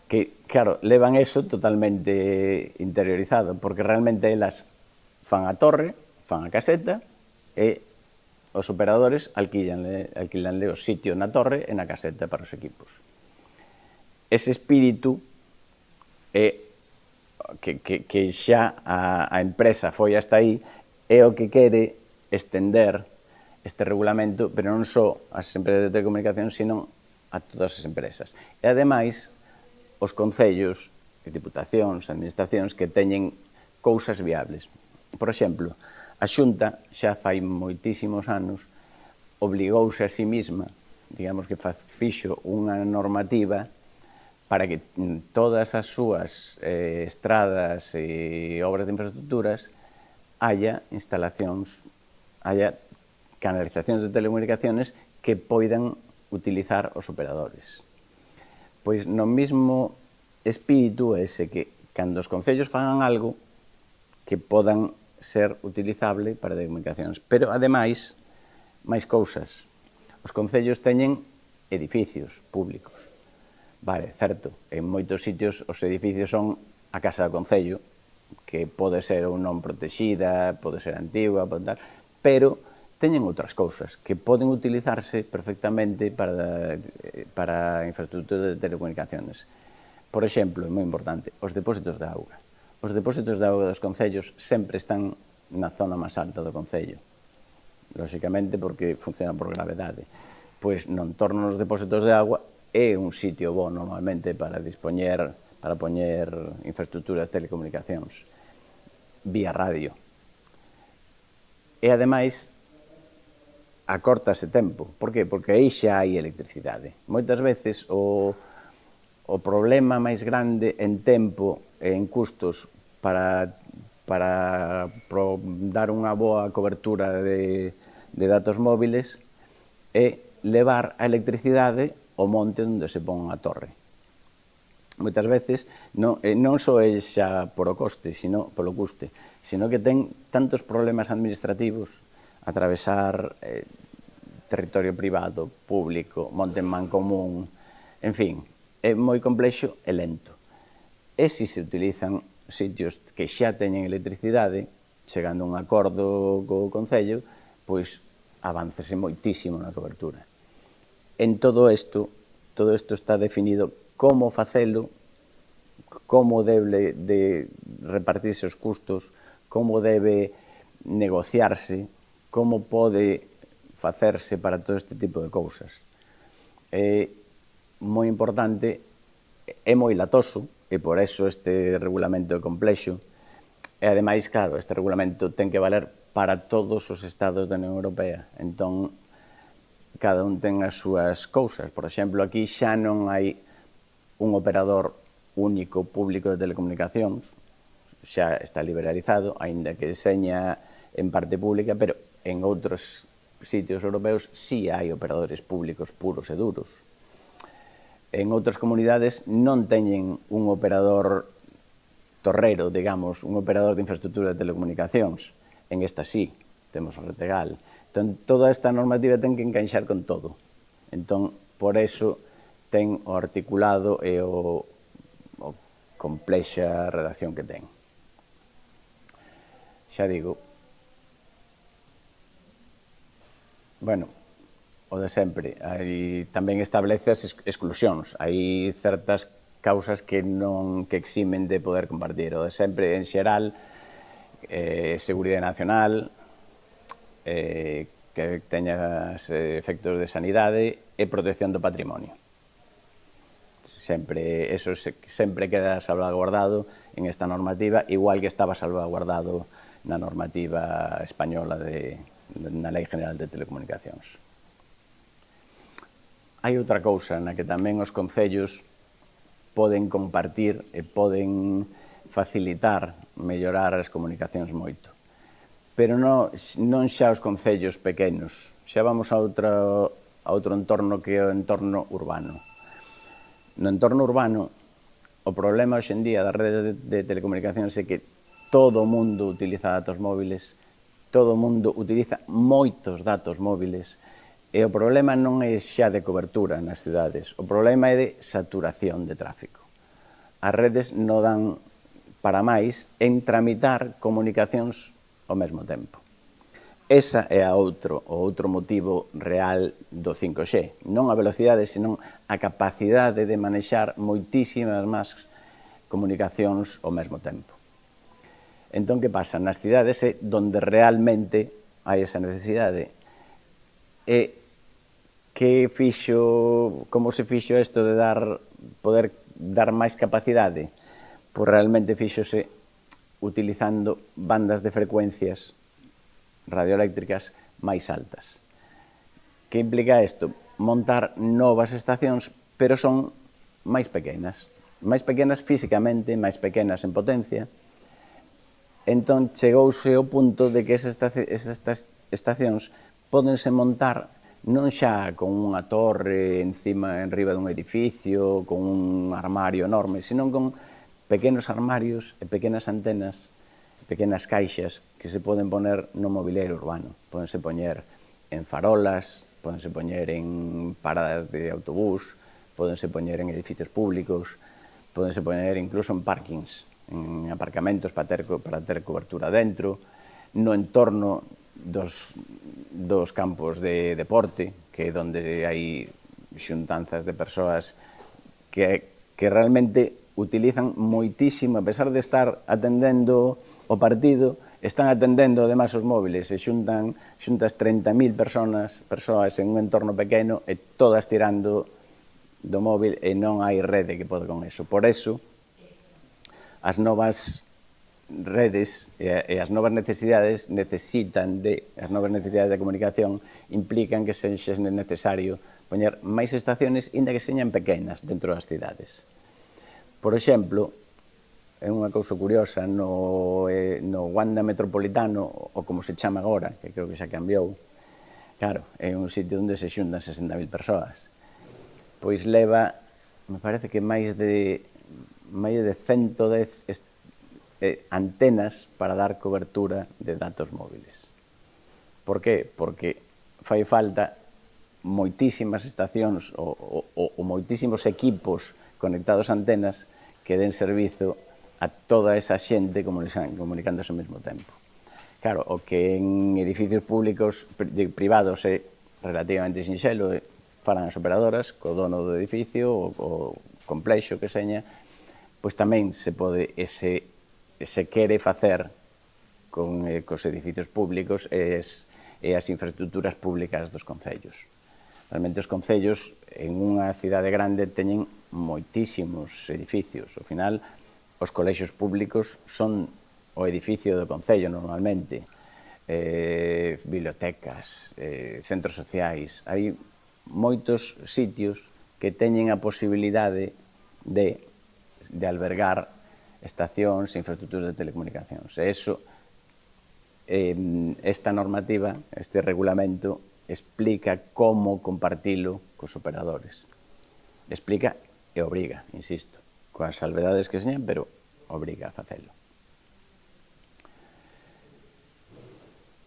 que, claro, levan eso totalmente interiorizado, porque realmente elas fan a torre, fan a caseta, e os operadores alquilanle o sitio na torre e na caseta para os equipos. Ese espírito é que xa a empresa foi hasta aí, é o que quere estender este regulamento, pero non só ás empresas de telecomunicación, sino a todas as empresas. E, ademais, os concellos, diputacións, administracións que teñen cousas viables. Por exemplo, a Xunta xa fai moitísimos anos obligouse a sí mesma, digamos que fixo unha normativa para que todas as súas estradas e obras de infraestructuras haya instalacións, haya canalizacións de telecomunicaciones que poidan utilizar os operadores. Pois no mesmo espírito ese que cando os concellos fagan algo que podan ser utilizable para telecomunicacións. Pero, ademais, máis cousas. Os concellos teñen edificios públicos. Vale, certo, en moitos sitios os edificios son a Casa do Concello, que pode ser ou non protexida, pode ser antigua, pode tal, pero teñen outras cousas que poden utilizarse perfectamente para infraestructura de telecomunicaciones. Por exemplo, é moi importante, os depósitos de auga. Os depósitos de auga dos concellos sempre están na zona máis alta do concello, lóxicamente porque funciona por gravedade. Pois no entorno dos depósitos de auga é un sitio bo normalmente para poñer infraestructuras de telecomunicacións vía radio. E ademais acórtase tempo. Por que? Porque aí xa hai electricidade. Moitas veces o problema máis grande en tempo e en custos para dar unha boa cobertura de datos móviles é levar a electricidade ao monte onde se pon a torre. Moitas veces non só é xa por o coste, sino polo custe, sino que ten tantos problemas administrativos, atravesar territorio privado, público, monte en mancomún, en fin, é moi complexo e lento. E se se utilizan sitios que xa teñen electricidade, chegando a un acordo co Concello, pois avancese moitísimo na cobertura. En todo isto está definido como facelo, como debe de repartirse os custos, como debe negociarse, como pode facerse para todo este tipo de cousas. É moi importante, é moi latoso, e por eso este regulamento é complexo, e ademais, claro, este regulamento ten que valer para todos os estados da Unión Europea. Entón, cada un ten as súas cousas. Por exemplo, aquí xa non hai un operador único público de telecomunicacións, xa está liberalizado, aínda que seña en parte pública, pero en outros sitios europeos sí hai operadores públicos puros e duros. En outras comunidades non teñen un operador torrero, digamos, un operador de infraestructura de telecomunicacións. En esta sí, temos a Retegal. Entón, toda esta normativa ten que encaixar con todo. Entón, por eso ten o articulado e o complexa redacción que ten. Xa digo, bueno, o de sempre, tamén establece as exclusións. Hai certas causas que eximen de poder compartir. O de sempre, en xeral, seguridade nacional, que teña efectos de sanidade e protección do patrimonio. Eso sempre queda salvaguardado en esta normativa, igual que estaba salvaguardado na normativa española na Lei General de Telecomunicacións. Hai outra cousa na que tamén os concellos poden compartir e poden facilitar, mellorar as comunicacións moito. Pero non xa os concellos pequenos, xa vamos a outro entorno que é o entorno urbano. No entorno urbano, o problema hoxendía das redes de telecomunicacións é que todo o mundo utiliza datos móviles, todo o mundo utiliza moitos datos móviles, e o problema non é xa de cobertura nas cidades, o problema é de saturación de tráfico. As redes non dan para máis en tramitar comunicacións ao mesmo tempo. Esa é o outro motivo real do 5G. Non a velocidade, senón a capacidade de manexar moitísimas máis comunicacións ao mesmo tempo. Entón, que pasa? Nas cidades é onde realmente hai esa necesidade. E como se fixo isto de poder dar máis capacidade? Pois realmente fíxose utilizando bandas de frecuencias radioeléctricas máis altas. Que implica isto? Montar novas estacións, pero son máis pequenas físicamente, máis pequenas en potencia. Entón, chegouse ao punto de que esas estacións pódense montar non xa con unha torre enriba dun edificio, con un armario enorme, senón con pequenos armarios e pequenas antenas pequenas caixas que se poden poner no mobiliario urbano. Pódense poñer en farolas, pódense poñer en paradas de autobús, pódense poñer en edificios públicos, pódense poñer incluso en parkings, en aparcamentos para ter cobertura dentro, no entorno dos campos de deporte, que é onde hai xuntanzas de persoas que realmente utilizan moitísimo, a pesar de estar atendendo o partido, están atendendo ademais os móviles e xuntas 30.000 persoas en un entorno pequeno e todas tirando do móvil e non hai rede que pode con eso. Por eso, as novas redes e as novas necesidades as novas necesidades de comunicación implican que sexa necesario poñer máis estaciones, inda que señan pequenas, dentro das cidades. Por exemplo, é unha cousa curiosa, no Wanda Metropolitano, ou como se chama agora, que creo que xa cambiou, claro, é un sitio onde se xuntan 60.000 persoas. Pois leva, me parece que máis de 110 antenas para dar cobertura de datos móviles. Por qué? Porque fai falta moitísimas estacións ou moitísimos equipos conectados a antenas que den servizo a toda esa xente comunicándose ao mesmo tempo. Claro, o que en edificios públicos privados é relativamente sinxelo, falan as operadoras co dono do edificio, o complexo que seña, pois tamén se pode, se quere facer cos edificios públicos e as infraestructuras públicas dos concellos. Realmente os concellos en unha cidade grande teñen moitísimos edificios. Ao final, os colexios públicos son o edificio do concello normalmente. Bibliotecas, centros sociais. Hai moitos sitios que teñen a posibilidade de albergar estacións e infraestructuras de telecomunicacións. E iso, esta normativa, este regulamento, explica como compartilo cos operadores. Explica e obriga, insisto, coas salvedades que señan, pero obriga a facelo.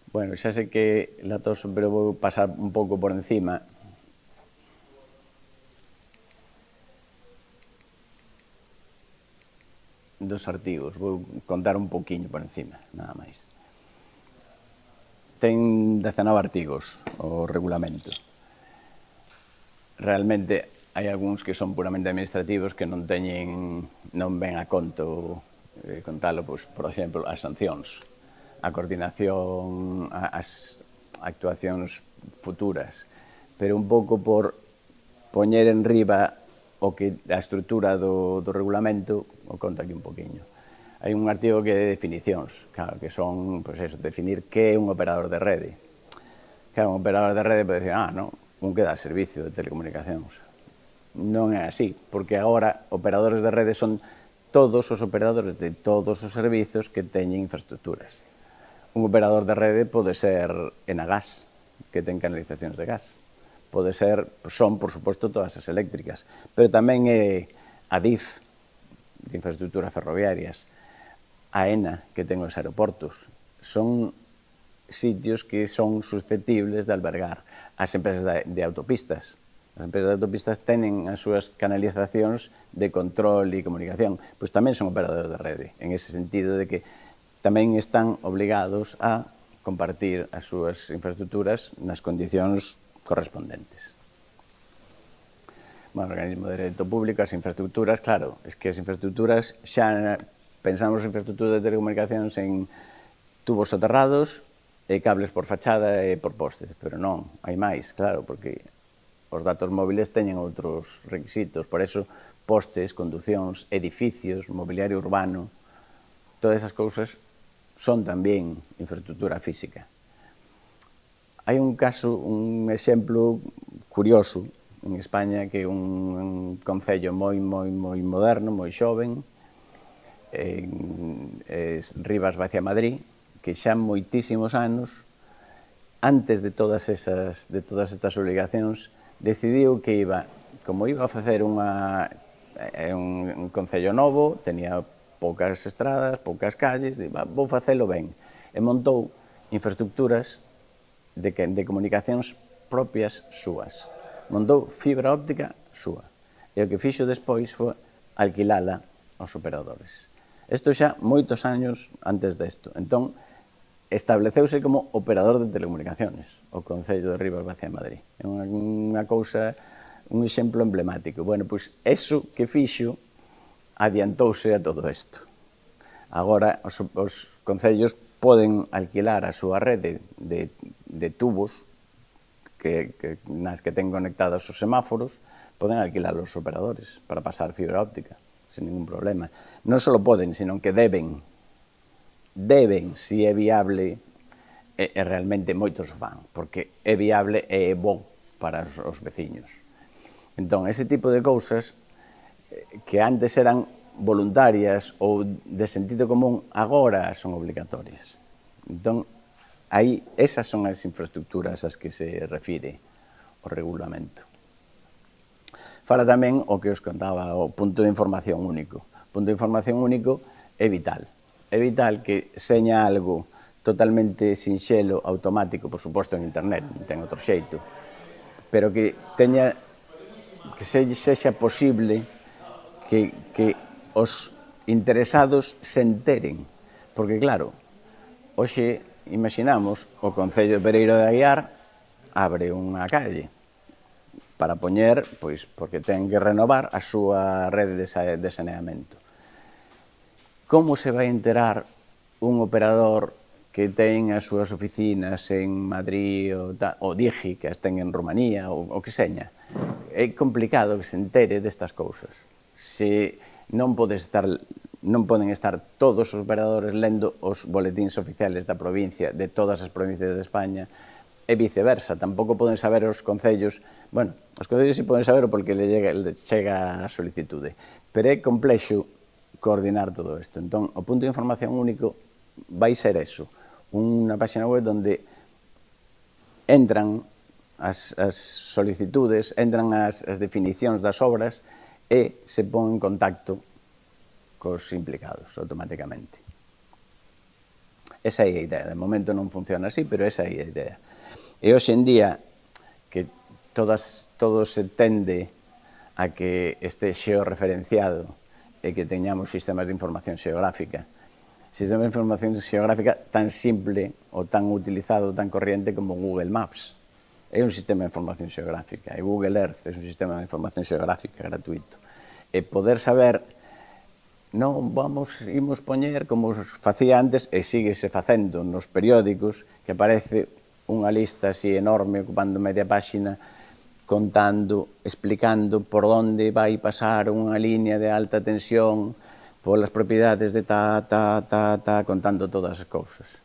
Bueno, xa sei que latoso, pero vou pasar un pouco por encima. Dos artigos, vou contar un pouquiño por encima, nada máis. Ten 19 artigos o regulamento. Realmente hai algúns que son puramente administrativos que non ven a conto contalo, por exemplo, as sancións, a coordinación, as actuacións futuras, pero un pouco por poñer en riba a estrutura do regulamento, o conto aquí un poquinho. Hai un artigo que é de definicións, claro, que son, pois eso, definir que é un operador de rede. Claro, un operador de rede pode dicir, non, un que dá servicio de telecomunicacións. Non é así, porque agora operadores de rede son todos os operadores de todos os servizos que teñen infraestructuras. Un operador de rede pode ser Enagás, que ten canalizacións de gas. Son, por suposto, todas as eléctricas, pero tamén é Adif, de infraestructuras ferroviarias, AENA, que ten os aeroportos. Son sitios que son susceptibles de albergar as empresas de autopistas. As empresas de autopistas teñen as súas canalizacións de control e comunicación, pois tamén son operadores de rede, en ese sentido de que tamén están obligados a compartir as súas infraestructuras nas condicións correspondentes. Bueno, o organismo de dereito público, as infraestructuras, claro, es que as infraestructuras xa pensamos en infraestructuras de telecomunicacións en tubos soterrados e cables por fachada e por postes, pero non, hai máis, claro, porque os datos móviles teñen outros requisitos, por eso postes, conducións, edificios, mobiliario urbano, todas esas cousas son tamén infraestructura física. Hai un caso, un exemplo curioso en España, que é un concello moi moderno, moi xoven, Rivas Vacia Madrid, que xa moitísimos anos, antes de todas estas obligacións, decidiu que como iba a facer un concello novo, tenía poucas estradas, poucas calles, vou facelo ben. E montou infraestructuras de comunicacións propias súas. Montou fibra óptica súa. E o que fixo despois foi alquilala aos operadores. Isto xa moitos años antes desto. Entón, estableceuse como operador de telecomunicaciones o Concello de Ribas Vacía de Madrid. É unha cousa, un exemplo emblemático. Bueno, pois, eso que fixo adiantouse a todo isto. Agora, os concellos poden alquilar a súa rede de tubos nas que ten conectados os semáforos, poden alquilar os operadores para pasar fibra óptica, sin ningún problema. Non só poden, sino que deben, se é viable, e realmente moitos fan, porque é viable e é bo para os veciños. Entón, ese tipo de cousas que antes eran voluntarias ou de sentido común, agora son obligatorias. Entón, aí, esas son as infraestructuras ás que se refire o regulamento. Fala tamén o que os contaba, o punto de información único. O punto de información único é vital. É vital que seña algo totalmente sinxelo, automático, por suposto en internet, non ten outro xeito, pero que teña, que sexa posible que os interesados se enteren. Porque, claro, hoxe, imaginamos, o Concello de Pereiro de Aguiar abre unha calle para poñer, pois, porque ten que renovar a súa rede de saneamento. Como se vai enterar un operador que ten as súas oficinas en Madrid ou Digi, que as ten en Rumanía, ou que seña? É complicado que se entere destas cousas. Se non poden estar todos os operadores lendo os boletíns oficiales da provincia, de todas as provincias de España, e viceversa. Tampouco poden saber os concellos, bueno, os concellos si poden saber porque le chega a solicitude, pero é complexo coordinar todo isto. Entón, o punto de información único vai ser eso, unha página web onde entran as solicitudes, entran as definicións das obras e se pon en contacto cos implicados automáticamente. Esa é a idea. De momento non funciona así, pero esa é a idea. E hoxe en día, que todo se tende a que este xeorreferenciado e que teñamos sistemas de información xeográfica, sistema de información xeográfica tan simple ou tan utilizado, tan corriente como Google Maps. É un sistema de información xeográfica, e Google Earth é un sistema de información xeográfica gratuito. E poder saber, non imos poñer, como facía antes, e síguese facendo nos periódicos, que aparece unha lista así enorme, ocupando media páxina, contando, explicando por onde vai pasar unha línea de alta tensión, polas propiedades de contando todas as cousas.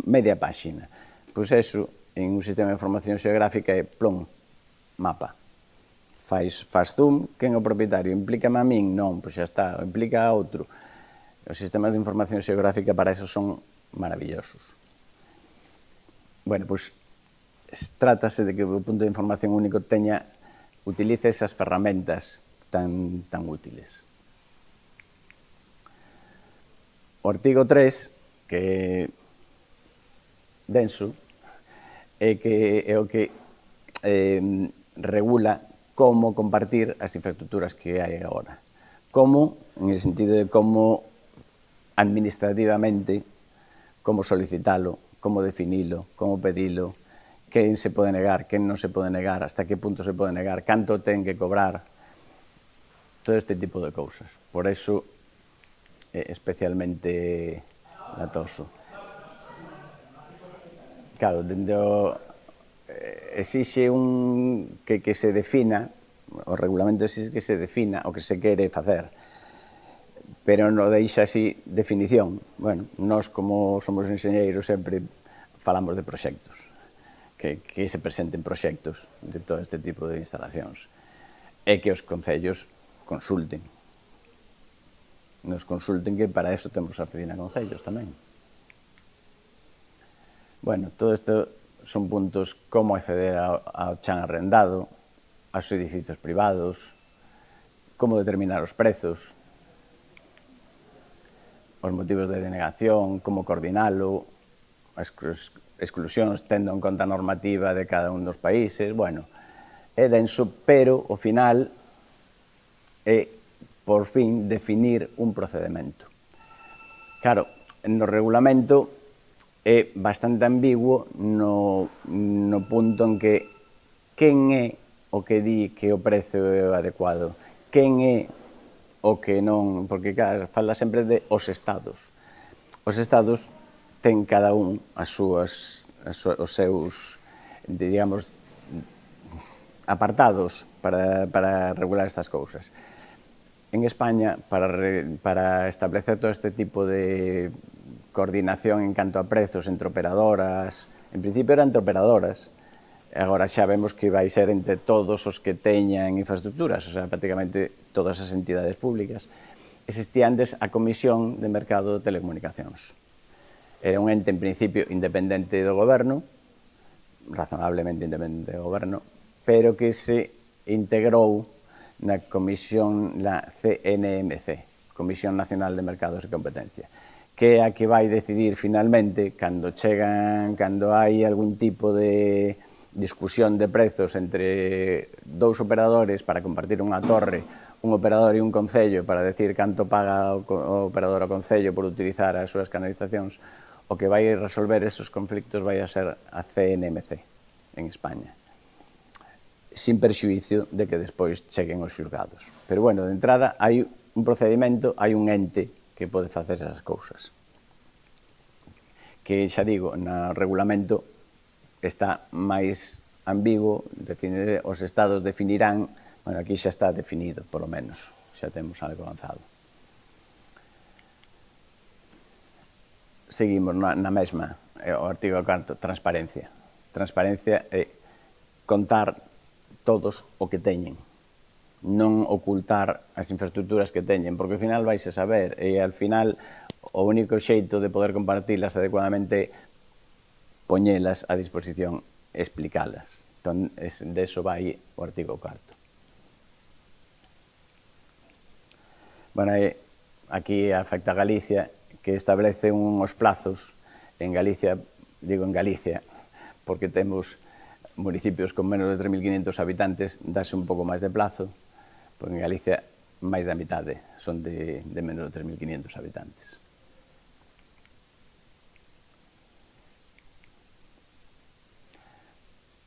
Media páxina. Pois eso, en un sistema de información xeográfica é plom, mapa. Faz zoom, quen é o propietario? Implícame a min? Non, pois xa está, implica a outro. Os sistemas de información xeográfica para eso son maravillosos. Bueno, pois trátase de que o punto de información único utilice esas ferramentas tan útiles. O artigo 3, que é denso, é o que regula como compartir as infraestructuras que hai agora. Como, en el sentido de como administrativamente, como solicitalo, como definilo, como pedilo, quen se pode negar, quen non se pode negar, hasta que punto se pode negar, canto ten que cobrar, todo este tipo de cousas. Por eso é especialmente latoso. Claro, exixe que se defina, o regulamento exixe que se defina o que se quere facer, pero non deixa así definición. Bueno, nós como somos enxeñeiros sempre falamos de proxectos, que se presenten proxectos de todo este tipo de instalacións, e que os concellos consulten. Nos consulten, que para eso temos a oficina de concellos tamén. Bueno, todo isto son puntos como acceder ao chan arrendado, aos edificios privados, como determinar os prezos, os motivos de denegación, como coordinalo, as exclusións tendo en conta a normativa de cada un dos países, bueno, é denso, pero ao final é, por fin, definir un procedimento. Claro, no regulamento é bastante ambiguo no punto en que quen é o que di que o prezo é o adecuado, quen é o que non, porque claro, fala sempre de os estados. Os estados ten cada un os seus, digamos, apartados para regular estas cousas. En España, para establecer todo este tipo de coordinación en canto a prezos entre operadoras, en principio era entre operadoras, agora xa vemos que vai ser entre todos os que teñan infraestructuras, o sea, prácticamente todas as entidades públicas. Existía antes a Comisión de Mercado de Telecomunicacións. Era un ente, en principio, independente do goberno, razonablemente independente do goberno, pero que se integrou na Comisión, na CNMC, Comisión Nacional de Mercados e Competencia, que é a que vai decidir finalmente, cando hai algún tipo de discusión de prezos entre dous operadores para compartir unha torre, un operador e un concello para decir canto paga o operador ao concello por utilizar as súas canalizacións, o que vai resolver esos conflictos vai a ser a CNMC en España, sin perxuízo de que despois cheguen os xulgados. Pero, bueno, de entrada, hai un procedimento, hai un ente que pode facer esas cousas. Que, xa digo, no regulamento está máis ambiguo, os estados definirán, bueno, aquí xa está definido, polo menos, xa temos algo avanzado. Seguimos na mesma, o artigo 4, transparencia. Transparencia é contar todos o que teñen, non ocultar as infraestructuras que teñen, porque ao final vais a saber, e ao final o único xeito de poder compartilas adecuadamente é poñelas a disposición, explicalas. Entón, de eso vai o artigo 4. Bueno, aquí afecta a Galicia, que establece uns plazos en Galicia, digo en Galicia, porque temos municipios con menos de 3.500 habitantes, dase un pouco máis de plazo, porque en Galicia máis da mitade son de menos de 3.500 habitantes.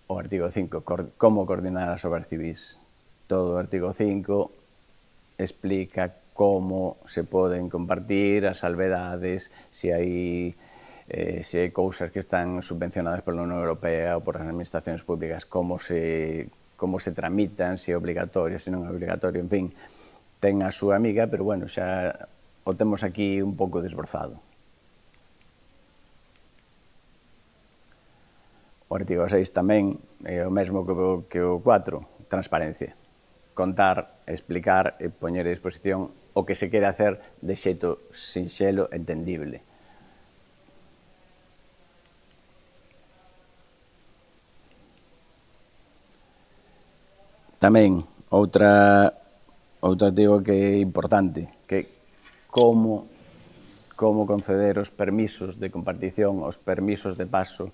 O artigo 5, como coordinar as obras civís. Todo o artigo 5 explica como se poden compartir as salvedades, se hai cousas que están subvencionadas pola Unión Europea ou por as administracións públicas, como se tramitan, se é obligatorio, se non é obligatorio, en fin, ten a súa amiga, pero, bueno, xa o temos aquí un pouco desbrozado. O artigo 6 tamén é o mesmo que o 4, transparencia. Contar, explicar e poñer a disposición o que se quere hacer de xeito sinxelo, entendible. Tamén, outro artigo que é importante, que como conceder os permisos de compartición, os permisos de paso,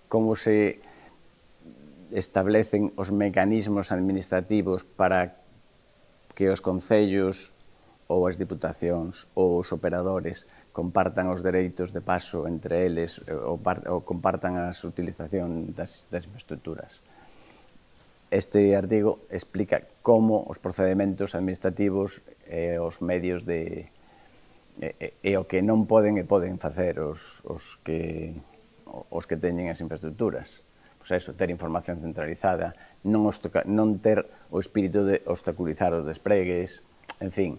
como se establecen os mecanismos administrativos para que os concellos ou as diputacións ou os operadores compartan os dereitos de paso entre eles ou compartan a utilización das infraestructuras. Este artigo explica como os procedimentos administrativos e os medios e o que non poden e poden facer os que teñen as infraestructuras. Pois eso, ter información centralizada, non ter o espírito de obstaculizar os despregues, en fin,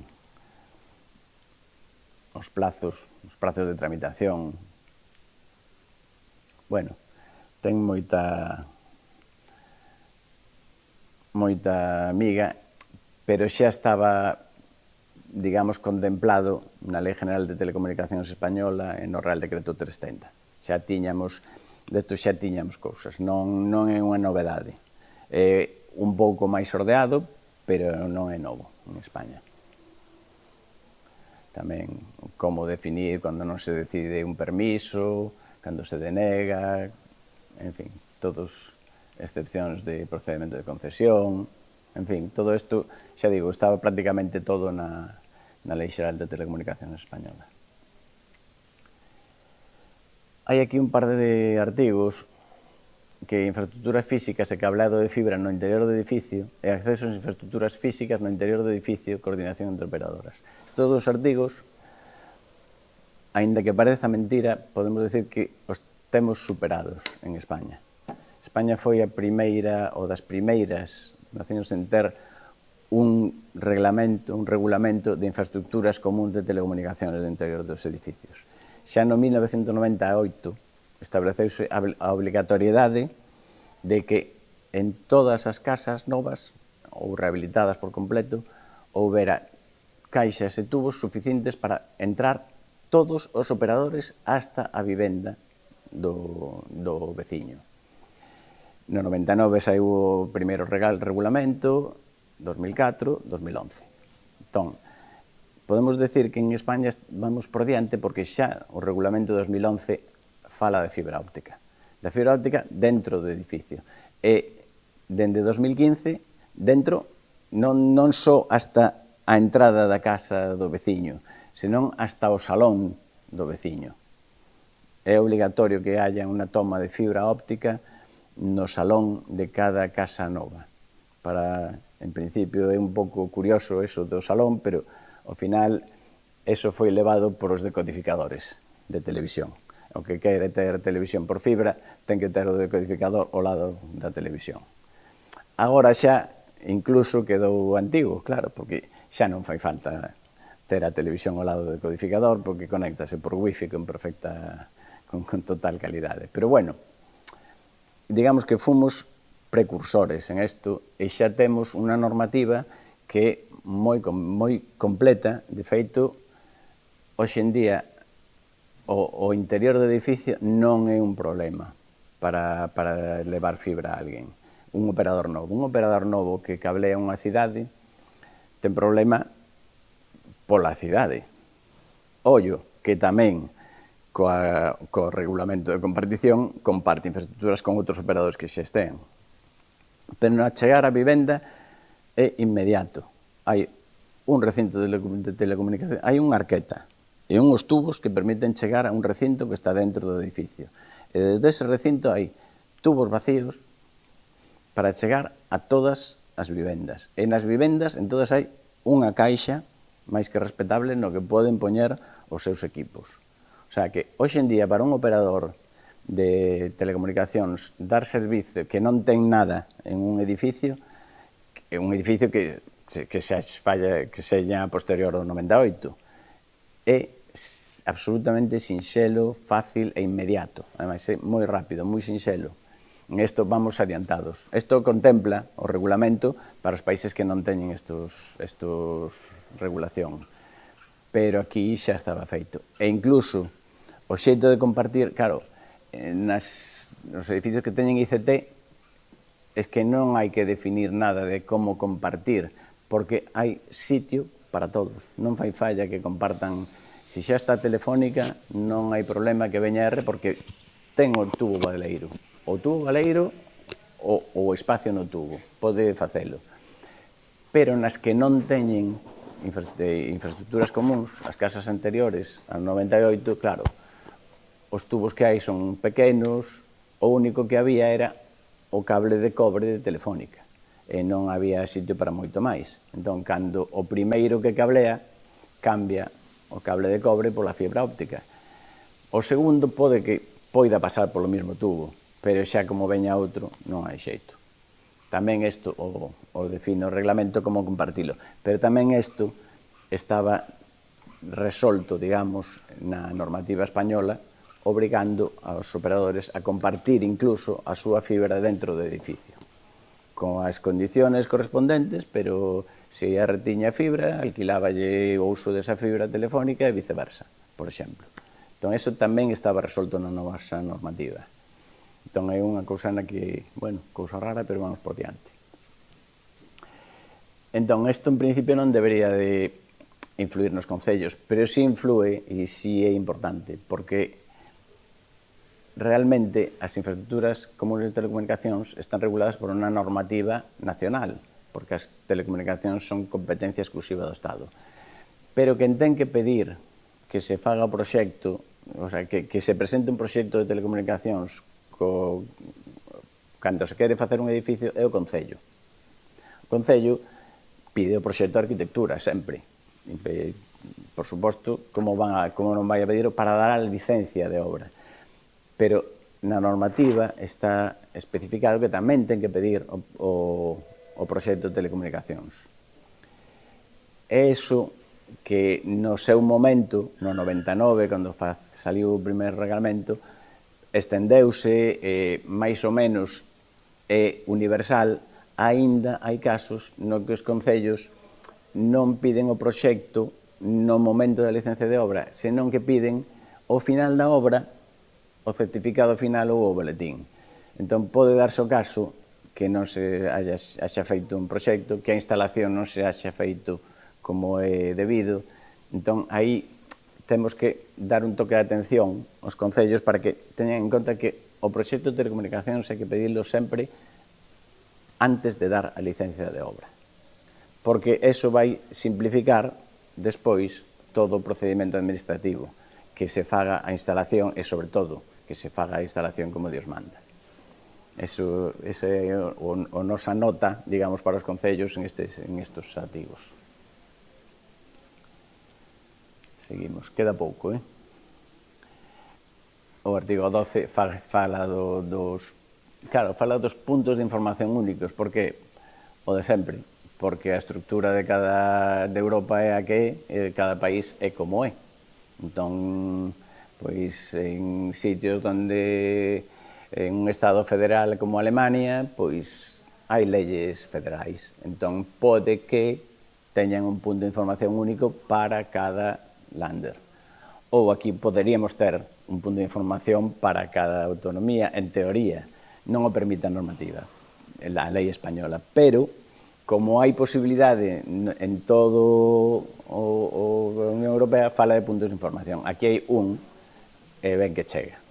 os prazos de tramitación. Bueno, ten moita miga, pero xa estaba, digamos, contemplado na Lei General de Telecomunicacións Española e no Real Decreto 330. Xa tiñamos cousas, non é unha novedade. É un pouco máis ordeado, pero non é novo en España. tamén como definir cando non se decide un permiso, cando se denega, en fin, todos excepcións de procedimento de concesión, en fin, todo isto, xa digo, estaba prácticamente todo na Lei Xeral de Telecomunicacións Española. Hai aquí un par de artigos que infraestructuras físicas e cableado de fibra no interior do edificio e accesos a infraestructuras físicas no interior do edificio, coordinación entre operadoras. Estes dos artigos, aínda que pareza mentira, podemos decir que os temos superados en España. España foi a primeira ou das primeiras nacións en ter un regulamento de infraestructuras comuns de telecomunicacións no interior dos edificios. Xa no 1998 estableceuse a obligatoriedade de que en todas as casas novas ou rehabilitadas por completo houbera caixas e tubos suficientes para entrar todos os operadores hasta a vivenda do veciño. No 99 saiu o primeiro regulamento, 2004, 2011. Entón, podemos decir que en España vamos por diante porque xa o regulamento de 2011 fala de fibra óptica. Da fibra óptica dentro do edificio. E, dende 2015, dentro non só hasta a entrada da casa do veciño, senón hasta o salón do veciño. É obligatorio que haya unha toma de fibra óptica no salón de cada casa nova. En principio é un pouco curioso eso do salón, pero ao final eso foi levado por os decodificadores de televisión. O que quere ter televisión por fibra ten que ter o decodificador ao lado da televisión. Agora xa incluso quedou antigo, claro, porque xa non fai falta ter a televisión ao lado do decodificador porque conéctase por wifi con total calidade. Pero bueno, digamos que fomos precursores en isto e xa temos unha normativa que é moi completa. De feito, hoxe en día o interior do edificio non é un problema para levar fibra a alguén. Un operador novo que cablea unha cidade ten problema pola cidade. Ollo, que tamén co regulamento de compartición comparte infraestructuras con outros operadores que xa estean. Pero na chegar á vivenda é inmediato. Hai un recinto de telecomunicación, hai unha arqueta e unhos tubos que permiten chegar a un recinto que está dentro do edificio. E desde ese recinto hai tubos vacíos para chegar a todas as vivendas. E nas vivendas, en todas hai unha caixa máis que respetable no que poden poñer os seus equipos. O sea que, hoxe en día, para un operador de telecomunicacións dar servizo que non ten nada en un edificio que seña posterior ao 98, é absolutamente sinxelo, fácil e inmediato. Ademais, é moi rápido, moi sinxelo. En isto vamos adiantados. Isto contempla o regulamento para os países que non teñen estos regulación. Pero aquí xa estaba feito. E incluso o xeito de compartir, claro, nos edificios que teñen ICT é que non hai que definir nada de como compartir, porque hai sitio para todos. Non fai falla que compartan. Se xa está Telefónica, non hai problema que veña R porque ten o tubo baleiro. O tubo baleiro ou o espacio no tubo. Pode facelo. Pero nas que non teñen infraestructuras comuns, as casas anteriores ao 98, claro, os tubos que hai son pequenos, o único que había era o cable de cobre de Telefónica e non había sitio para moito máis. Entón, cando o primeiro que cablea cambia o cable de cobre pola fibra óptica. O segundo poida pasar polo mesmo tubo, pero xa como veña outro non hai xeito. Tamén isto o define o reglamento como compartilo, pero tamén isto estaba resolto, digamos, na normativa española, obrigando aos operadores a compartir incluso a súa fibra dentro do edificio, con as condiciones correspondentes, pero se a retiña fibra, alquiláballe o uso desa fibra telefónica e viceversa, por exemplo. Entón, iso tamén estaba resolto na nosa normativa. Entón, é unha cousa na que, bueno, cousa rara, pero vamos por diante. Entón, isto en principio non debería de influir nos concellos, pero si influe e si é importante, porque realmente as infraestructuras comunes de telecomunicacións están reguladas por unha normativa nacional, porque as telecomunicacións son competencia exclusiva do Estado. Pero quen ten que pedir que se faga o proxecto, o sea, que se presente un proxecto de telecomunicacións cando se quere facer un edificio é o Concello. O Concello pide o proxecto de arquitectura sempre. Por suposto, como non vai a pedir para dar a licencia de obra. Pero na normativa está especificado que tamén ten que pedir o proxecto de telecomunicacións. É iso que no seu momento, no 99, cando saliu o primer reglamento, estendeuse máis ou menos universal. Aínda hai casos no que os concellos non piden o proxecto no momento da licencia de obra, senón que piden ao final da obra o certificado final ou o boletín. Entón, pode darse o caso que non se haxa feito un proxecto, que a instalación non se haxa feito como é debido. Entón, aí temos que dar un toque de atención aos concellos para que teñan en conta que o proxecto de telecomunicacións hai que pedilo sempre antes de dar a licencia de obra. Porque eso vai simplificar despois todo o procedimento administrativo, que se faga a instalación e, sobre todo, que se faga a instalación como Dios manda. Eso é a nosa nota, digamos, para os concellos en estes artigos. Seguimos, queda pouco, O artigo 12 fala dos puntos de información únicos, porque o de sempre, porque a estructura de Europa é a que é, cada país é como é. Entón, pois, en sitios onde en un estado federal como Alemania, pois, hai leyes federais. Entón, pode que teñan un punto de información único para cada lander. Ou aquí poderíamos ter un punto de información para cada autonomía, en teoría. Non o permite a normativa, a lei española, pero como hai posibilidade en todo a Unión Europea, fala de puntos de información. Aquí hai un, e ben que chega,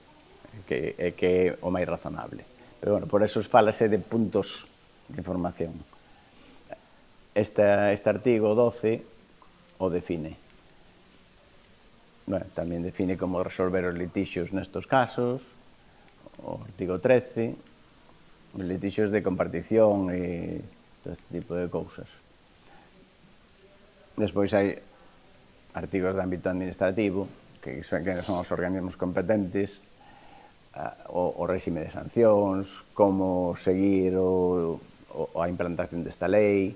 que é o máis razonable. Pero, bueno, por eso falase de puntos de información. Este artigo 12 o define. Bueno, tamén define como resolver os litixios nestos casos, o artigo 13, os litixios de compartición e todo este tipo de cousas. Despois hai artigos de ámbito administrativo, que son os organismos competentes, o réxime de sancións, como seguir a implantación desta lei,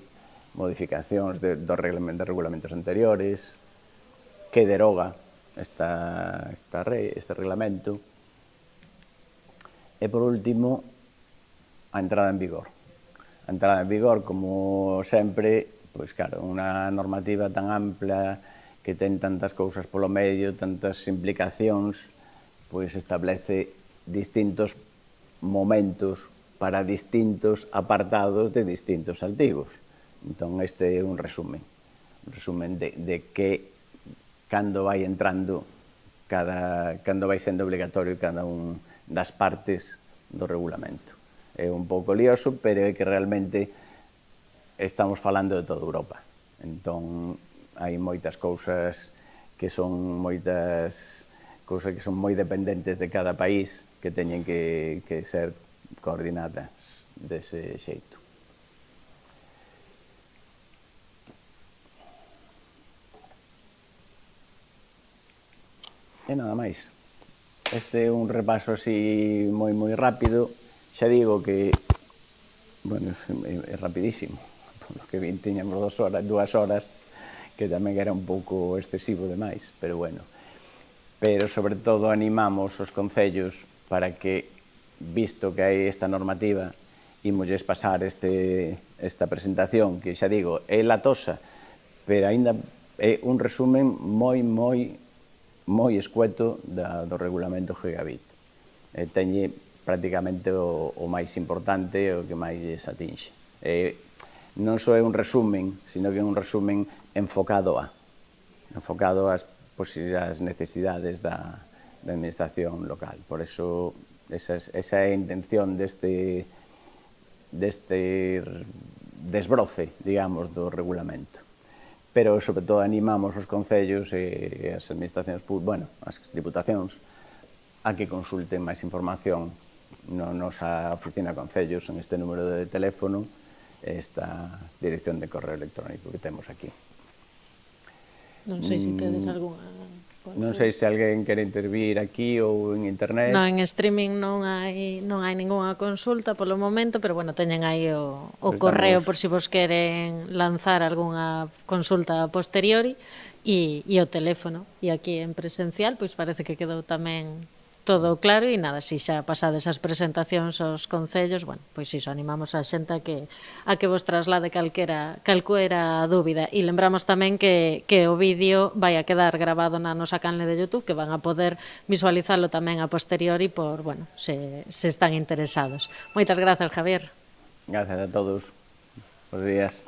modificacións dos regulamentos anteriores, que deroga este reglamento, e, por último, a entrada en vigor. A entrada en vigor, como sempre, pois, claro, unha normativa tan ampla que ten tantas cousas polo medio, tantas implicacións, pois establece distintos momentos para distintos apartados de distintos artigos. Entón, este é un resumen de que cando vai entrando, cando vai sendo obligatorio cada un das partes do regulamento. É un pouco lioso, pero é que realmente estamos falando de toda Europa. Entón, hai moitas cousas que son moi dependentes de cada país que teñen que ser coordinadas dese xeito. E nada máis. Este é un repaso así moi rápido. Xa digo que, bueno, é rapidísimo. Polo que tiñamos 2 horas, que tamén era un pouco excesivo demais, pero bueno. Pero, sobre todo, animamos os concellos para que, visto que hai esta normativa, imosles pasar esta presentación, que xa digo, é latosa, pero aínda é un resumen moi escueto do regulamento Gigabit. Teñe prácticamente o máis importante, o que máis lles atinxe. Non só é un resumen, sino que é un resumen enfocado a. enfocado ás necesidades da administración local. Por eso, esa é a intención deste desbroce, digamos, do regulamento. Pero, sobre todo, animamos os concellos e as administracións, bueno, as diputacións, a que consulten máis información na nosa oficina de concellos en este número de teléfono e esta dirección de correo electrónico que temos aquí. Non sei se tedes algunha... Non sei se alguén quere intervir aquí ou en internet. Non, en streaming non hai ningunha consulta polo momento, pero bueno, teñen aí o correo por si vos queren lanzar algunha consulta a posteriori e o teléfono. E aquí en presencial, pois parece que quedou tamén todo claro e nada, se xa pasades as presentacións aos concellos, bueno, pois iso, animamos a xente a que vos traslade calquera dúbida. E lembramos tamén que o vídeo vai a quedar grabado na nosa canle de YouTube, que van a poder visualizalo tamén a posteriori por, bueno, se están interesados. Moitas grazas, Javier. Gracias a todos. Bos días.